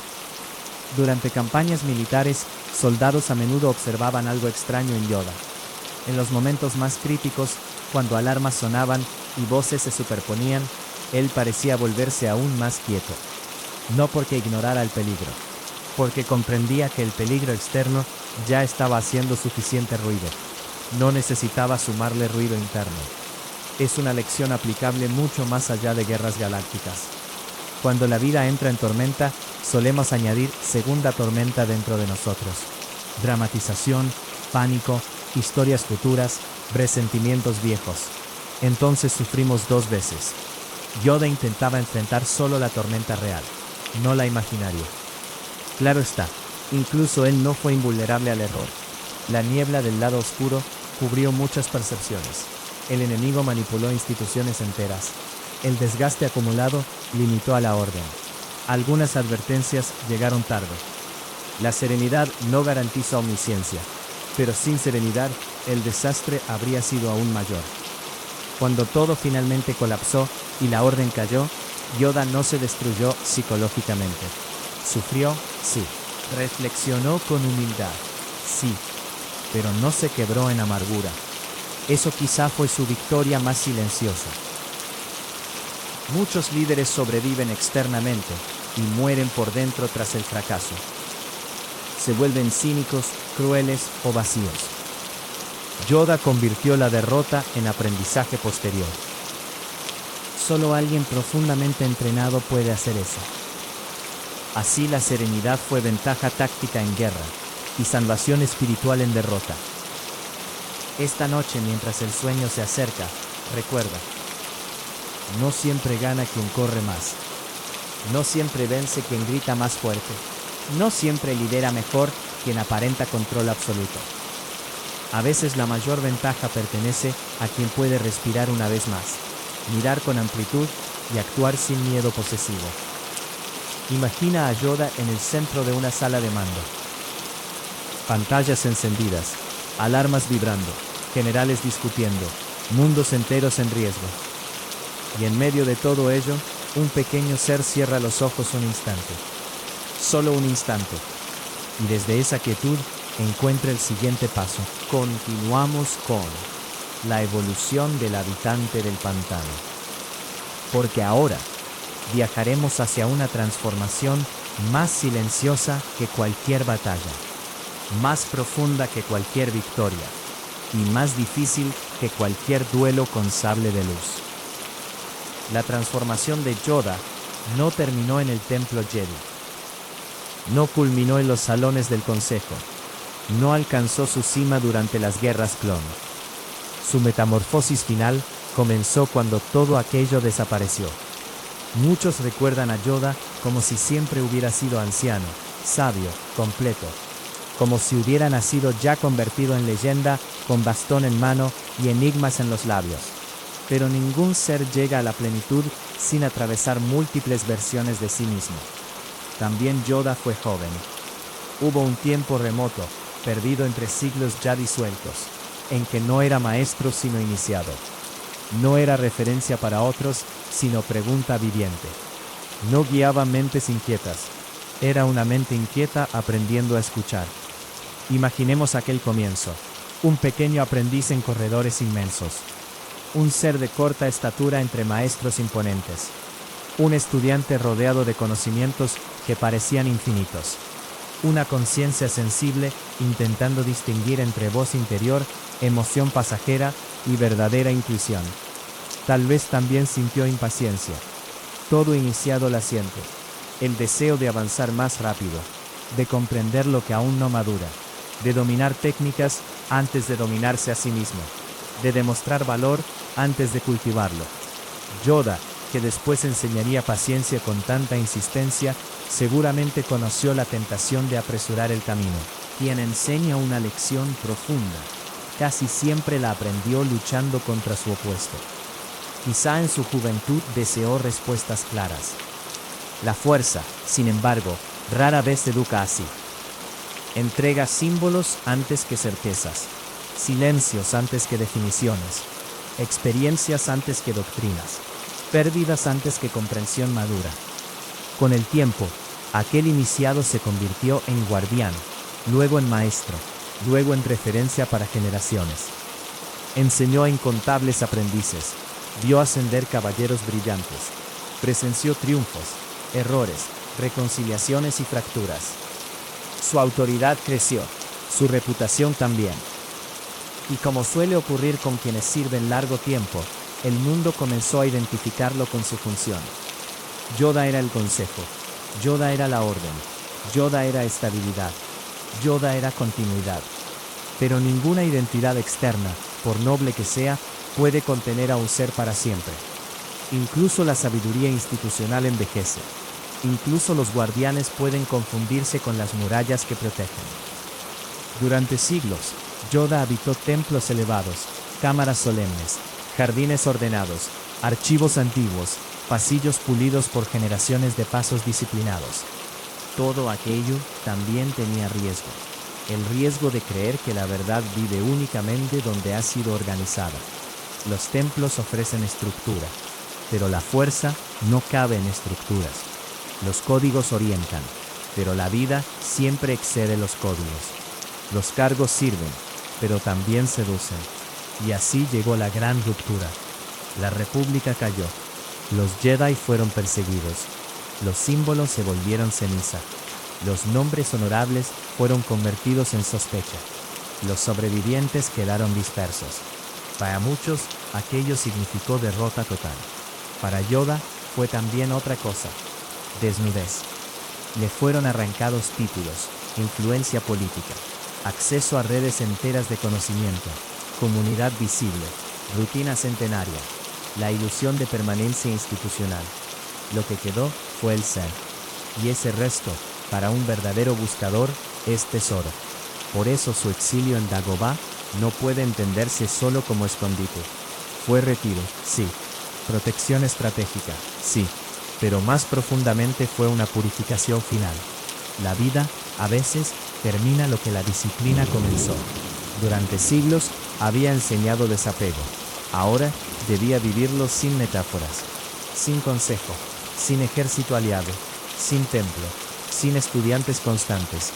Durante campañas militares, soldados a menudo observaban algo extraño en Yoda. En los momentos más críticos, cuando alarmas sonaban y voces se superponían, él parecía volverse aún más quieto. No porque ignorara el peligro, porque comprendía que el peligro externo ya estaba haciendo suficiente ruido. No necesitaba sumarle ruido interno. Es una lección aplicable mucho más allá de guerras galácticas. Cuando la vida entra en tormenta, solemos añadir segunda tormenta dentro de nosotros. Dramatización, pánico, historias futuras, presentimientos viejos. Entonces sufrimos dos veces. Yoda intentaba enfrentar solo la tormenta real, no la imaginaria. Claro está, incluso él no fue invulnerable al error. La niebla del lado oscuro cubrió muchas percepciones. El enemigo manipuló instituciones enteras. El desgaste acumulado limitó a la orden. Algunas advertencias llegaron tarde. La serenidad no garantiza omnisciencia, pero sin serenidad, el desastre habría sido aún mayor. Cuando todo finalmente colapsó y la orden cayó, Yoda no se destruyó psicológicamente. Sufrió, sí. Reflexionó con humildad, sí. Pero no se quebró en amargura. Eso quizá fue su victoria más silenciosa. Muchos líderes sobreviven externamente y mueren por dentro tras el fracaso. Se vuelven cínicos, crueles o vacíos. Yoda convirtió la derrota en aprendizaje posterior. Solo alguien profundamente entrenado puede hacer eso. Así la serenidad fue ventaja táctica en guerra, y salvación espiritual en derrota. Esta noche, mientras el sueño se acerca, recuerda: no siempre gana quien corre más. No siempre vence quien grita más fuerte. No siempre lidera mejor quien aparenta control absoluto. A veces la mayor ventaja pertenece a quien puede respirar una vez más, mirar con amplitud y actuar sin miedo posesivo. Imagina a Yoda en el centro de una sala de mando. Pantallas encendidas, alarmas vibrando, generales discutiendo, mundos enteros en riesgo. Y en medio de todo ello, un pequeño ser cierra los ojos un instante. Solo un instante. Y desde esa quietud, encuentra el siguiente paso. Continuamos con la evolución del habitante del pantano. Porque ahora viajaremos hacia una transformación más silenciosa que cualquier batalla, más profunda que cualquier victoria, y más difícil que cualquier duelo con sable de luz. La transformación de Yoda no terminó en el templo Jedi. No culminó en los salones del Consejo. No alcanzó su cima durante las guerras clon. Su metamorfosis final comenzó cuando todo aquello desapareció. Muchos recuerdan a Yoda como si siempre hubiera sido anciano, sabio, completo. Como si hubiera nacido ya convertido en leyenda, con bastón en mano y enigmas en los labios. Pero ningún ser llega a la plenitud sin atravesar múltiples versiones de sí mismo. También Yoda fue joven. Hubo un tiempo remoto, perdido entre siglos ya disueltos, en que no era maestro sino iniciado. No era referencia para otros, sino pregunta viviente. No guiaba mentes inquietas. Era una mente inquieta aprendiendo a escuchar. Imaginemos aquel comienzo. Un pequeño aprendiz en corredores inmensos. Un ser de corta estatura entre maestros imponentes. Un estudiante rodeado de conocimientos que parecían infinitos. Una conciencia sensible intentando distinguir entre voz interior, emoción pasajera y verdadera intuición. Tal vez también sintió impaciencia. Todo iniciado la siente. El deseo de avanzar más rápido, de comprender lo que aún no madura, de dominar técnicas antes de dominarse a sí mismo, de demostrar valor antes de cultivarlo. Yoda, que después enseñaría paciencia con tanta insistencia, seguramente conoció la tentación de apresurar el camino. Quien enseña una lección profunda, casi siempre la aprendió luchando contra su opuesto. Quizá en su juventud deseó respuestas claras. La fuerza, sin embargo, rara vez educa así. Entrega símbolos antes que certezas, silencios antes que definiciones, experiencias antes que doctrinas, pérdidas antes que comprensión madura. Con el tiempo, aquel iniciado se convirtió en guardián, luego en maestro, luego en referencia para generaciones. Enseñó a incontables aprendices, vio ascender caballeros brillantes, presenció triunfos, errores, reconciliaciones y fracturas. Su autoridad creció, su reputación también. Y como suele ocurrir con quienes sirven largo tiempo, el mundo comenzó a identificarlo con su función. Yoda era el consejo, Yoda era la orden, Yoda era estabilidad, Yoda era continuidad. Pero ninguna identidad externa, por noble que sea, puede contener a un ser para siempre. Incluso la sabiduría institucional envejece. Incluso los guardianes pueden confundirse con las murallas que protegen. Durante siglos, Yoda habitó templos elevados, cámaras solemnes, jardines ordenados, archivos antiguos, pasillos pulidos por generaciones de pasos disciplinados. Todo aquello también tenía riesgo. El riesgo de creer que la verdad vive únicamente donde ha sido organizada. Los templos ofrecen estructura, pero la fuerza no cabe en estructuras. Los códigos orientan, pero la vida siempre excede los códigos. Los cargos sirven, pero también seducen. Y así llegó la gran ruptura. La República cayó. Los Jedi fueron perseguidos. Los símbolos se volvieron ceniza. Los nombres honorables fueron convertidos en sospecha. Los sobrevivientes quedaron dispersos. Para muchos, aquello significó derrota total. Para Yoda, fue también otra cosa: desnudez. Le fueron arrancados títulos, influencia política, acceso a redes enteras de conocimiento, comunidad visible, rutina centenaria, la ilusión de permanencia institucional. Lo que quedó fue el ser. Y ese resto, para un verdadero buscador, es tesoro. Por eso su exilio en Dagobah no puede entenderse solo como escondite. Fue retiro, sí. Protección estratégica, sí. Pero más profundamente fue una purificación final. La vida, a veces, termina lo que la disciplina comenzó. Durante siglos había enseñado desapego. Ahora debía vivirlo sin metáforas, sin consejo, sin ejército aliado, sin templo, sin estudiantes constantes,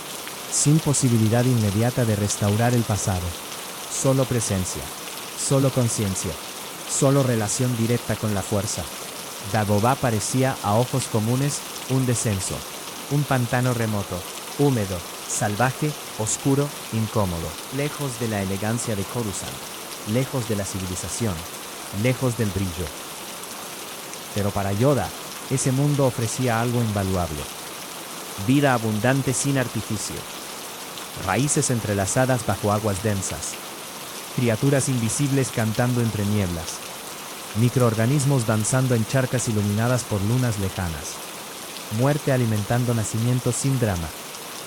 sin posibilidad inmediata de restaurar el pasado. Solo presencia, solo conciencia, solo relación directa con la fuerza. Dagobah parecía a ojos comunes un descenso, un pantano remoto, húmedo, salvaje, oscuro, incómodo, lejos de la elegancia de Coruscant, lejos de la civilización, lejos del brillo. Pero para Yoda, ese mundo ofrecía algo invaluable. Vida abundante sin artificio. Raíces entrelazadas bajo aguas densas. Criaturas invisibles cantando entre nieblas. Microorganismos danzando en charcas iluminadas por lunas lejanas. Muerte alimentando nacimientos sin drama.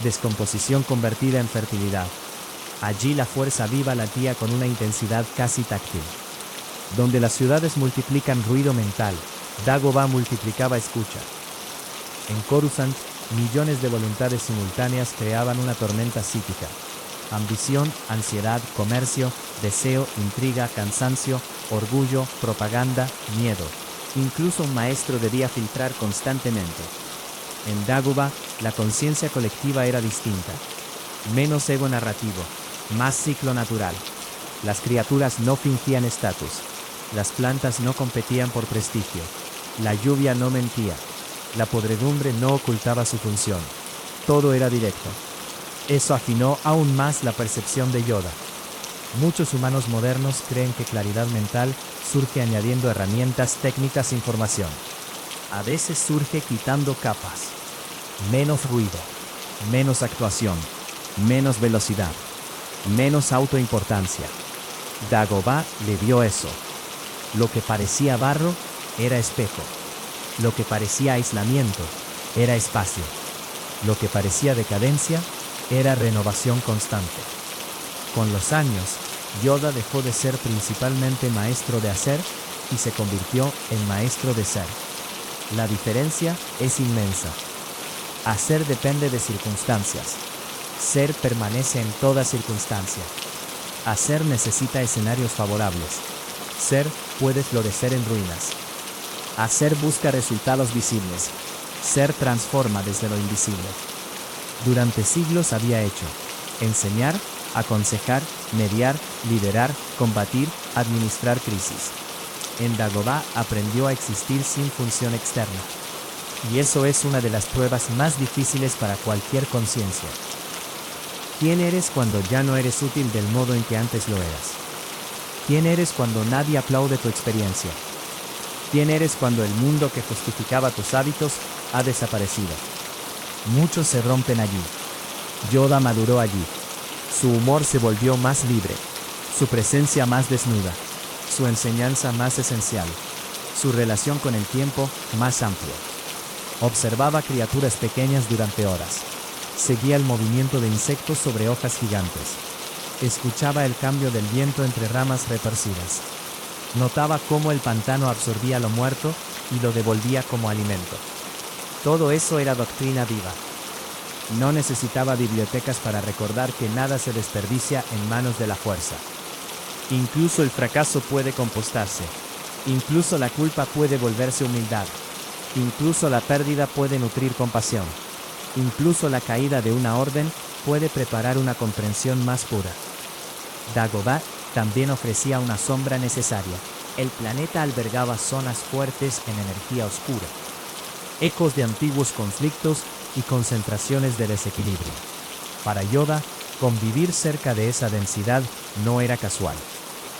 Descomposición convertida en fertilidad. Allí la fuerza viva latía con una intensidad casi táctil. Donde las ciudades multiplican ruido mental, Dagobah multiplicaba escucha. En Coruscant, millones de voluntades simultáneas creaban una tormenta psíquica. Ambición, ansiedad, comercio, deseo, intriga, cansancio, orgullo, propaganda, miedo. Incluso un maestro debía filtrar constantemente. En Dagobah, la conciencia colectiva era distinta. Menos ego narrativo, más ciclo natural. Las criaturas no fingían estatus. Las plantas no competían por prestigio. La lluvia no mentía. La podredumbre no ocultaba su función. Todo era directo. Eso afinó aún más la percepción de Yoda. Muchos humanos modernos creen que claridad mental surge añadiendo herramientas técnicas e información. A veces surge quitando capas. Menos ruido, menos actuación, menos velocidad, menos autoimportancia. Dagobah le dio eso. Lo que parecía barro era espejo. Lo que parecía aislamiento era espacio. Lo que parecía decadencia era renovación constante. Con los años, Yoda dejó de ser principalmente maestro de hacer y se convirtió en maestro de ser. La diferencia es inmensa. Hacer depende de circunstancias. Ser permanece en toda circunstancia. Hacer necesita escenarios favorables. Ser puede florecer en ruinas. Hacer busca resultados visibles. Ser transforma desde lo invisible. Durante siglos había hecho enseñar, aconsejar, mediar, liderar, combatir, administrar crisis. En Dagobah aprendió a existir sin función externa. Y eso es una de las pruebas más difíciles para cualquier conciencia. ¿Quién eres cuando ya no eres útil del modo en que antes lo eras? ¿Quién eres cuando nadie aplaude tu experiencia? ¿Quién eres cuando el mundo que justificaba tus hábitos ha desaparecido? Muchos se rompen allí. Yoda maduró allí. Su humor se volvió más libre, su presencia más desnuda, su enseñanza más esencial, su relación con el tiempo más amplia. Observaba criaturas pequeñas durante horas. Seguía el movimiento de insectos sobre hojas gigantes. Escuchaba el cambio del viento entre ramas retorcidas. Notaba cómo el pantano absorbía lo muerto y lo devolvía como alimento. Todo eso era doctrina viva. No necesitaba bibliotecas para recordar que nada se desperdicia en manos de la fuerza. Incluso el fracaso puede compostarse. Incluso la culpa puede volverse humildad. Incluso la pérdida puede nutrir compasión. Incluso la caída de una orden puede preparar una comprensión más pura. Dagobah también ofrecía una sombra necesaria. El planeta albergaba zonas fuertes en energía oscura, ecos de antiguos conflictos y concentraciones de desequilibrio. Para Yoda, convivir cerca de esa densidad no era casual.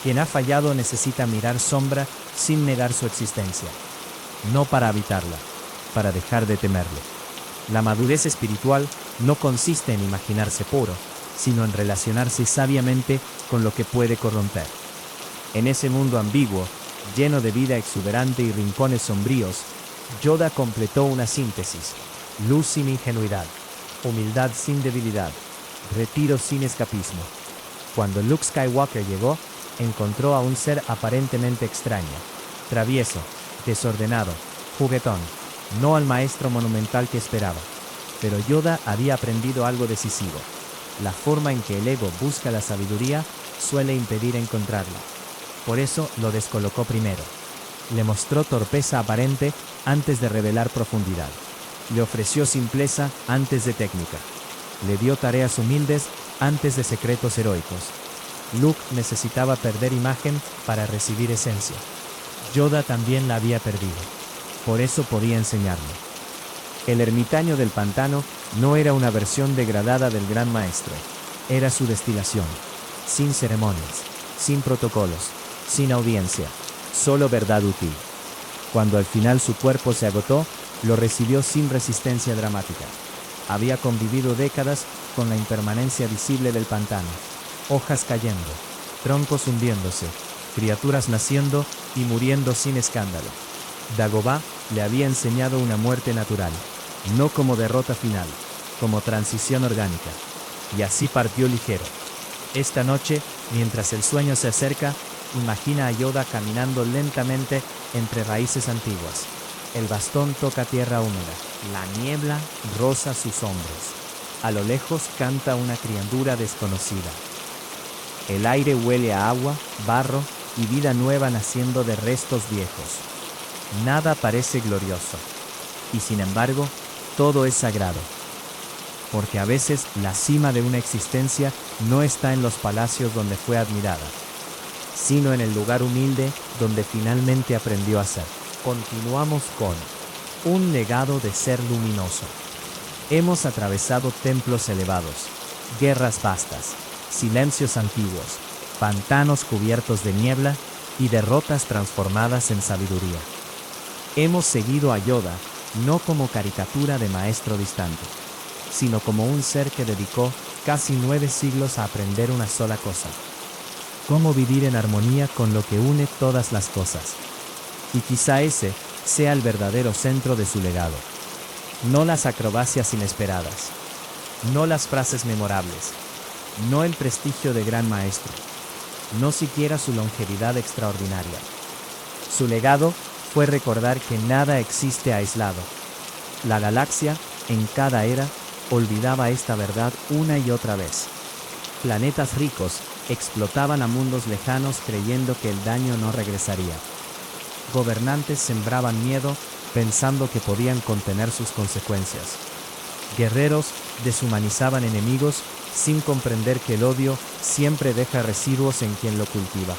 Quien ha fallado necesita mirar sombra sin negar su existencia. No para habitarla, para dejar de temerle. La madurez espiritual no consiste en imaginarse puro, sino en relacionarse sabiamente con lo que puede corromper. En ese mundo ambiguo, lleno de vida exuberante y rincones sombríos, Yoda completó una síntesis: luz sin ingenuidad, humildad sin debilidad, retiro sin escapismo. Cuando Luke Skywalker llegó, encontró a un ser aparentemente extraño, travieso, desordenado, juguetón, no al maestro monumental que esperaba. Pero Yoda había aprendido algo decisivo: la forma en que el ego busca la sabiduría suele impedir encontrarla. Por eso lo descolocó primero. Le mostró torpeza aparente antes de revelar profundidad. Le ofreció simpleza antes de técnica. Le dio tareas humildes antes de secretos heroicos. Luke necesitaba perder imagen para recibir esencia. Yoda también la había perdido. Por eso podía enseñarle. El ermitaño del pantano no era una versión degradada del gran maestro. Era su destilación. Sin ceremonias, sin protocolos, sin audiencia, solo verdad útil. Cuando al final su cuerpo se agotó, lo recibió sin resistencia dramática. Había convivido décadas con la impermanencia visible del pantano. Hojas cayendo, troncos hundiéndose, criaturas naciendo y muriendo sin escándalo. Dagobah le había enseñado una muerte natural, no como derrota final, como transición orgánica. Y así partió ligero. Esta noche, mientras el sueño se acerca, imagina a Yoda caminando lentamente entre raíces antiguas. El bastón toca tierra húmeda, la niebla roza sus hombros. A lo lejos canta una criatura desconocida. El aire huele a agua, barro y vida nueva naciendo de restos viejos. Nada parece glorioso. Y sin embargo, todo es sagrado. Porque a veces la cima de una existencia no está en los palacios donde fue admirada, sino en el lugar humilde donde finalmente aprendió a ser. Continuamos con un legado de ser luminoso. Hemos atravesado templos elevados, guerras vastas, silencios antiguos, pantanos cubiertos de niebla y derrotas transformadas en sabiduría. Hemos seguido a Yoda no como caricatura de maestro distante, sino como un ser que dedicó casi 9 siglos a aprender una sola cosa: cómo vivir en armonía con lo que une todas las cosas. Y quizá ese sea el verdadero centro de su legado. No las acrobacias inesperadas, no las frases memorables, no el prestigio de gran maestro, no siquiera su longevidad extraordinaria. Su legado fue recordar que nada existe aislado. La galaxia, en cada era, olvidaba esta verdad una y otra vez. Planetas ricos explotaban a mundos lejanos creyendo que el daño no regresaría. Gobernantes sembraban miedo pensando que podían contener sus consecuencias. Guerreros deshumanizaban enemigos sin comprender que el odio siempre deja residuos en quien lo cultiva.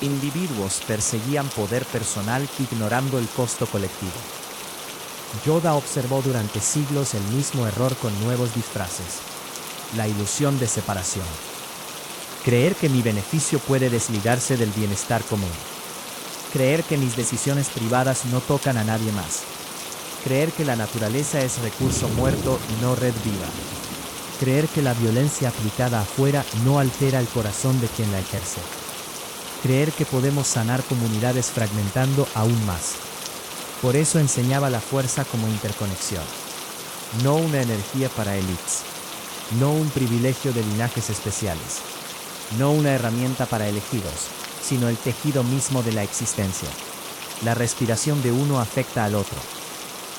Individuos perseguían poder personal ignorando el costo colectivo. Yoda observó durante siglos el mismo error con nuevos disfraces: la ilusión de separación. Creer que mi beneficio puede desligarse del bienestar común. Creer que mis decisiones privadas no tocan a nadie más. Creer que la naturaleza es recurso muerto y no red viva. Creer que la violencia aplicada afuera no altera el corazón de quien la ejerce. Creer que podemos sanar comunidades fragmentando aún más. Por eso enseñaba la fuerza como interconexión. No una energía para élites. No un privilegio de linajes especiales. No una herramienta para elegidos, sino el tejido mismo de la existencia. La respiración de uno afecta al otro.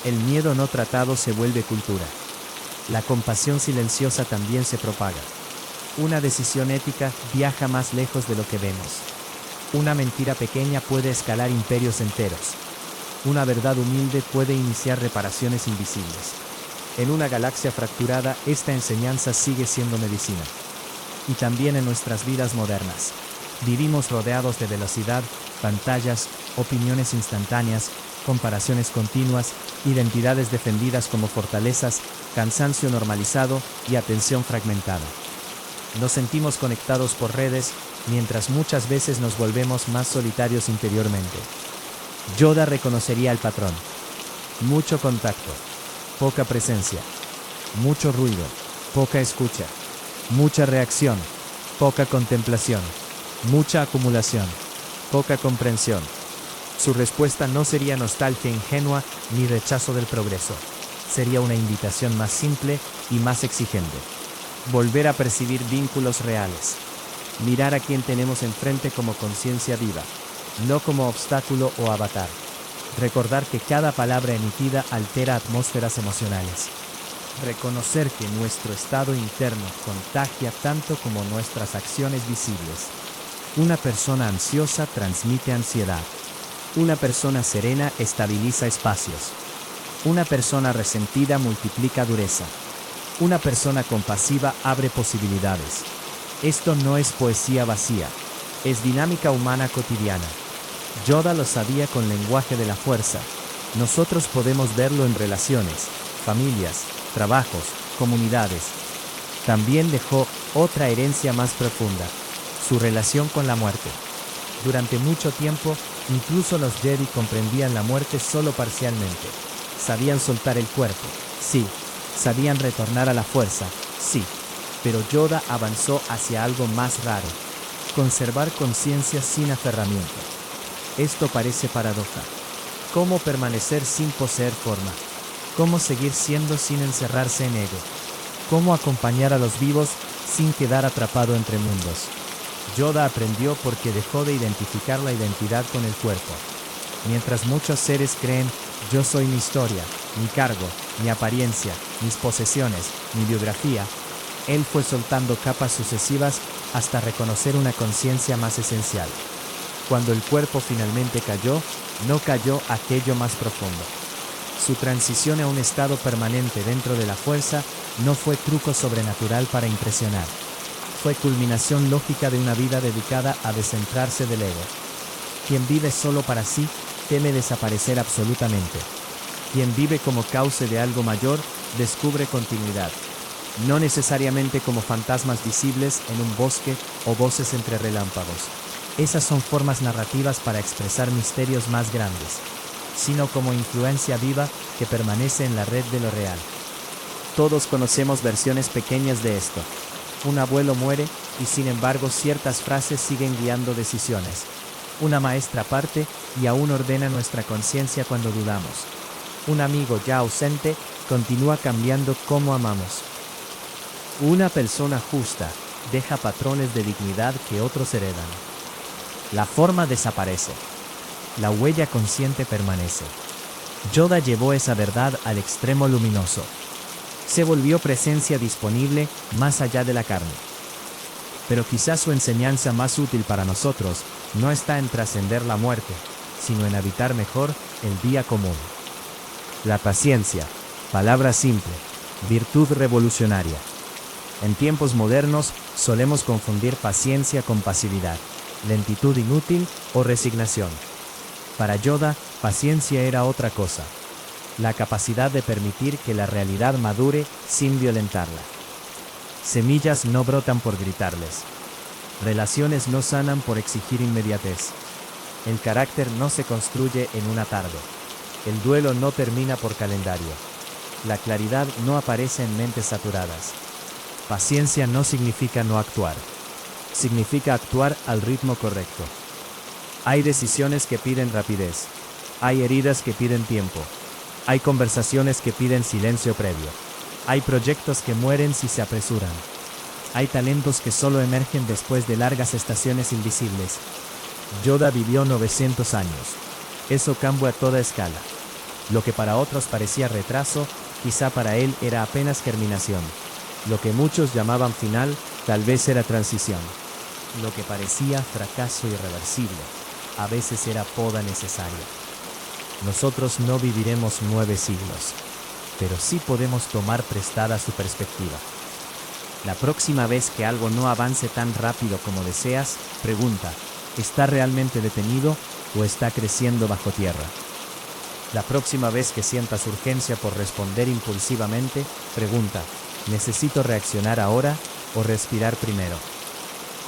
El miedo no tratado se vuelve cultura. La compasión silenciosa también se propaga. Una decisión ética viaja más lejos de lo que vemos. Una mentira pequeña puede escalar imperios enteros. Una verdad humilde puede iniciar reparaciones invisibles. En una galaxia fracturada, esta enseñanza sigue siendo medicina. Y también en nuestras vidas modernas. Vivimos rodeados de velocidad, pantallas, opiniones instantáneas, comparaciones continuas, identidades defendidas como fortalezas, cansancio normalizado y atención fragmentada. Nos sentimos conectados por redes, mientras muchas veces nos volvemos más solitarios interiormente. Yoda reconocería el patrón. Mucho contacto, poca presencia. Mucho ruido, poca escucha. Mucha reacción, poca contemplación. Mucha acumulación, poca comprensión. Su respuesta no sería nostalgia ingenua ni rechazo del progreso. Sería una invitación más simple y más exigente. Volver a percibir vínculos reales. Mirar a quien tenemos enfrente como conciencia viva, no como obstáculo o avatar. Recordar que cada palabra emitida altera atmósferas emocionales. Reconocer que nuestro estado interno contagia tanto como nuestras acciones visibles. Una persona ansiosa transmite ansiedad. Una persona serena estabiliza espacios. Una persona resentida multiplica dureza. Una persona compasiva abre posibilidades. Esto no es poesía vacía, es dinámica humana cotidiana. Yoda lo sabía con lenguaje de la fuerza. Nosotros podemos verlo en relaciones, familias, trabajos, comunidades. También dejó otra herencia más profunda, su relación con la muerte. Durante mucho tiempo, incluso los Jedi comprendían la muerte solo parcialmente. Sabían soltar el cuerpo, sí. Sabían retornar a la fuerza, sí. Pero Yoda avanzó hacia algo más raro. Conservar conciencia sin aferramiento. Esto parece paradoja. ¿Cómo permanecer sin poseer forma? ¿Cómo seguir siendo sin encerrarse en ego? ¿Cómo acompañar a los vivos sin quedar atrapado entre mundos? Yoda aprendió porque dejó de identificar la identidad con el cuerpo. Mientras muchos seres creen, yo soy mi historia, mi cargo, mi apariencia, mis posesiones, mi biografía, él fue soltando capas sucesivas hasta reconocer una conciencia más esencial. Cuando el cuerpo finalmente cayó, no cayó aquello más profundo. Su transición a un estado permanente dentro de la fuerza no fue truco sobrenatural para impresionar. Fue culminación lógica de una vida dedicada a descentrarse del ego. Quien vive solo para sí, teme desaparecer absolutamente. Quien vive como cauce de algo mayor, descubre continuidad. No necesariamente como fantasmas visibles en un bosque o voces entre relámpagos. Esas son formas narrativas para expresar misterios más grandes, sino como influencia viva que permanece en la red de lo real. Todos conocemos versiones pequeñas de esto. Un abuelo muere y sin embargo ciertas frases siguen guiando decisiones. Una maestra parte y aún ordena nuestra conciencia cuando dudamos. Un amigo ya ausente continúa cambiando cómo amamos. Una persona justa deja patrones de dignidad que otros heredan. La forma desaparece. La huella consciente permanece. Yoda llevó esa verdad al extremo luminoso. Se volvió presencia disponible más allá de la carne. Pero quizás su enseñanza más útil para nosotros no está en trascender la muerte, sino en habitar mejor el día común. La paciencia, palabra simple, virtud revolucionaria. En tiempos modernos solemos confundir paciencia con pasividad, lentitud inútil o resignación. Para Yoda, paciencia era otra cosa. La capacidad de permitir que la realidad madure sin violentarla. Semillas no brotan por gritarles. Relaciones no sanan por exigir inmediatez. El carácter no se construye en una tarde. El duelo no termina por calendario. La claridad no aparece en mentes saturadas. Paciencia no significa no actuar. Significa actuar al ritmo correcto. Hay decisiones que piden rapidez. Hay heridas que piden tiempo. Hay conversaciones que piden silencio previo. Hay proyectos que mueren si se apresuran. Hay talentos que solo emergen después de largas estaciones invisibles. Yoda vivió 900 años. Eso cambió a toda escala. Lo que para otros parecía retraso, quizá para él era apenas germinación. Lo que muchos llamaban final, tal vez era transición. Lo que parecía fracaso irreversible, a veces era poda necesaria. Nosotros no viviremos 9 siglos, pero sí podemos tomar prestada su perspectiva. La próxima vez que algo no avance tan rápido como deseas, pregunta, ¿está realmente detenido o está creciendo bajo tierra? La próxima vez que sientas urgencia por responder impulsivamente, pregunta, ¿necesito reaccionar ahora o respirar primero?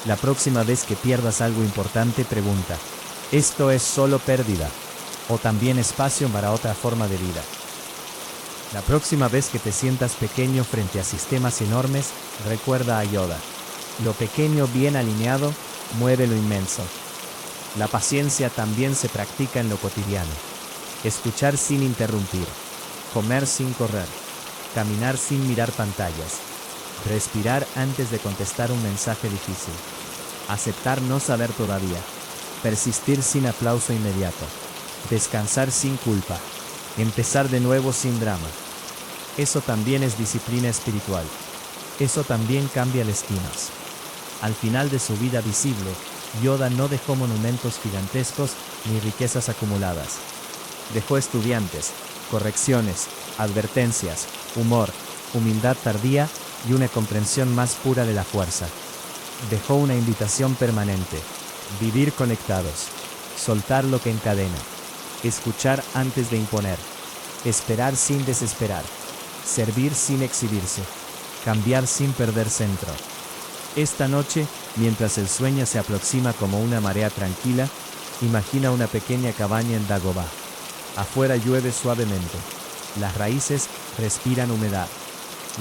La próxima vez que pierdas algo importante, pregunta, ¿esto es solo pérdida o también espacio para otra forma de vida? La próxima vez que te sientas pequeño frente a sistemas enormes, recuerda a Yoda. Lo pequeño bien alineado mueve lo inmenso. La paciencia también se practica en lo cotidiano. Escuchar sin interrumpir, comer sin correr, caminar sin mirar pantallas, respirar antes de contestar un mensaje difícil, aceptar no saber todavía, persistir sin aplauso inmediato, descansar sin culpa, empezar de nuevo sin drama. Eso también es disciplina espiritual. Eso también cambia destinos. Al final de su vida visible, Yoda no dejó monumentos gigantescos ni riquezas acumuladas. Dejó estudiantes, correcciones, advertencias, humor, humildad tardía y una comprensión más pura de la fuerza. Dejó una invitación permanente: vivir conectados, soltar lo que encadena, escuchar antes de imponer, esperar sin desesperar, servir sin exhibirse, cambiar sin perder centro. Esta noche, mientras el sueño se aproxima como una marea tranquila, imagina una pequeña cabaña en Dagobah. Afuera llueve suavemente. Las raíces respiran humedad.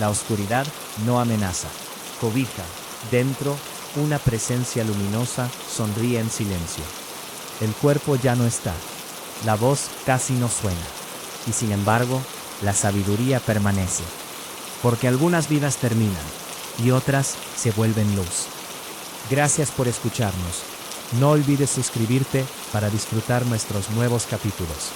La oscuridad no amenaza. Cobija. Dentro, una presencia luminosa sonríe en silencio. El cuerpo ya no está. La voz casi no suena. Y sin embargo, la sabiduría permanece. Porque algunas vidas terminan y otras se vuelven luz. Gracias por escucharnos. No olvides suscribirte para disfrutar nuestros nuevos capítulos.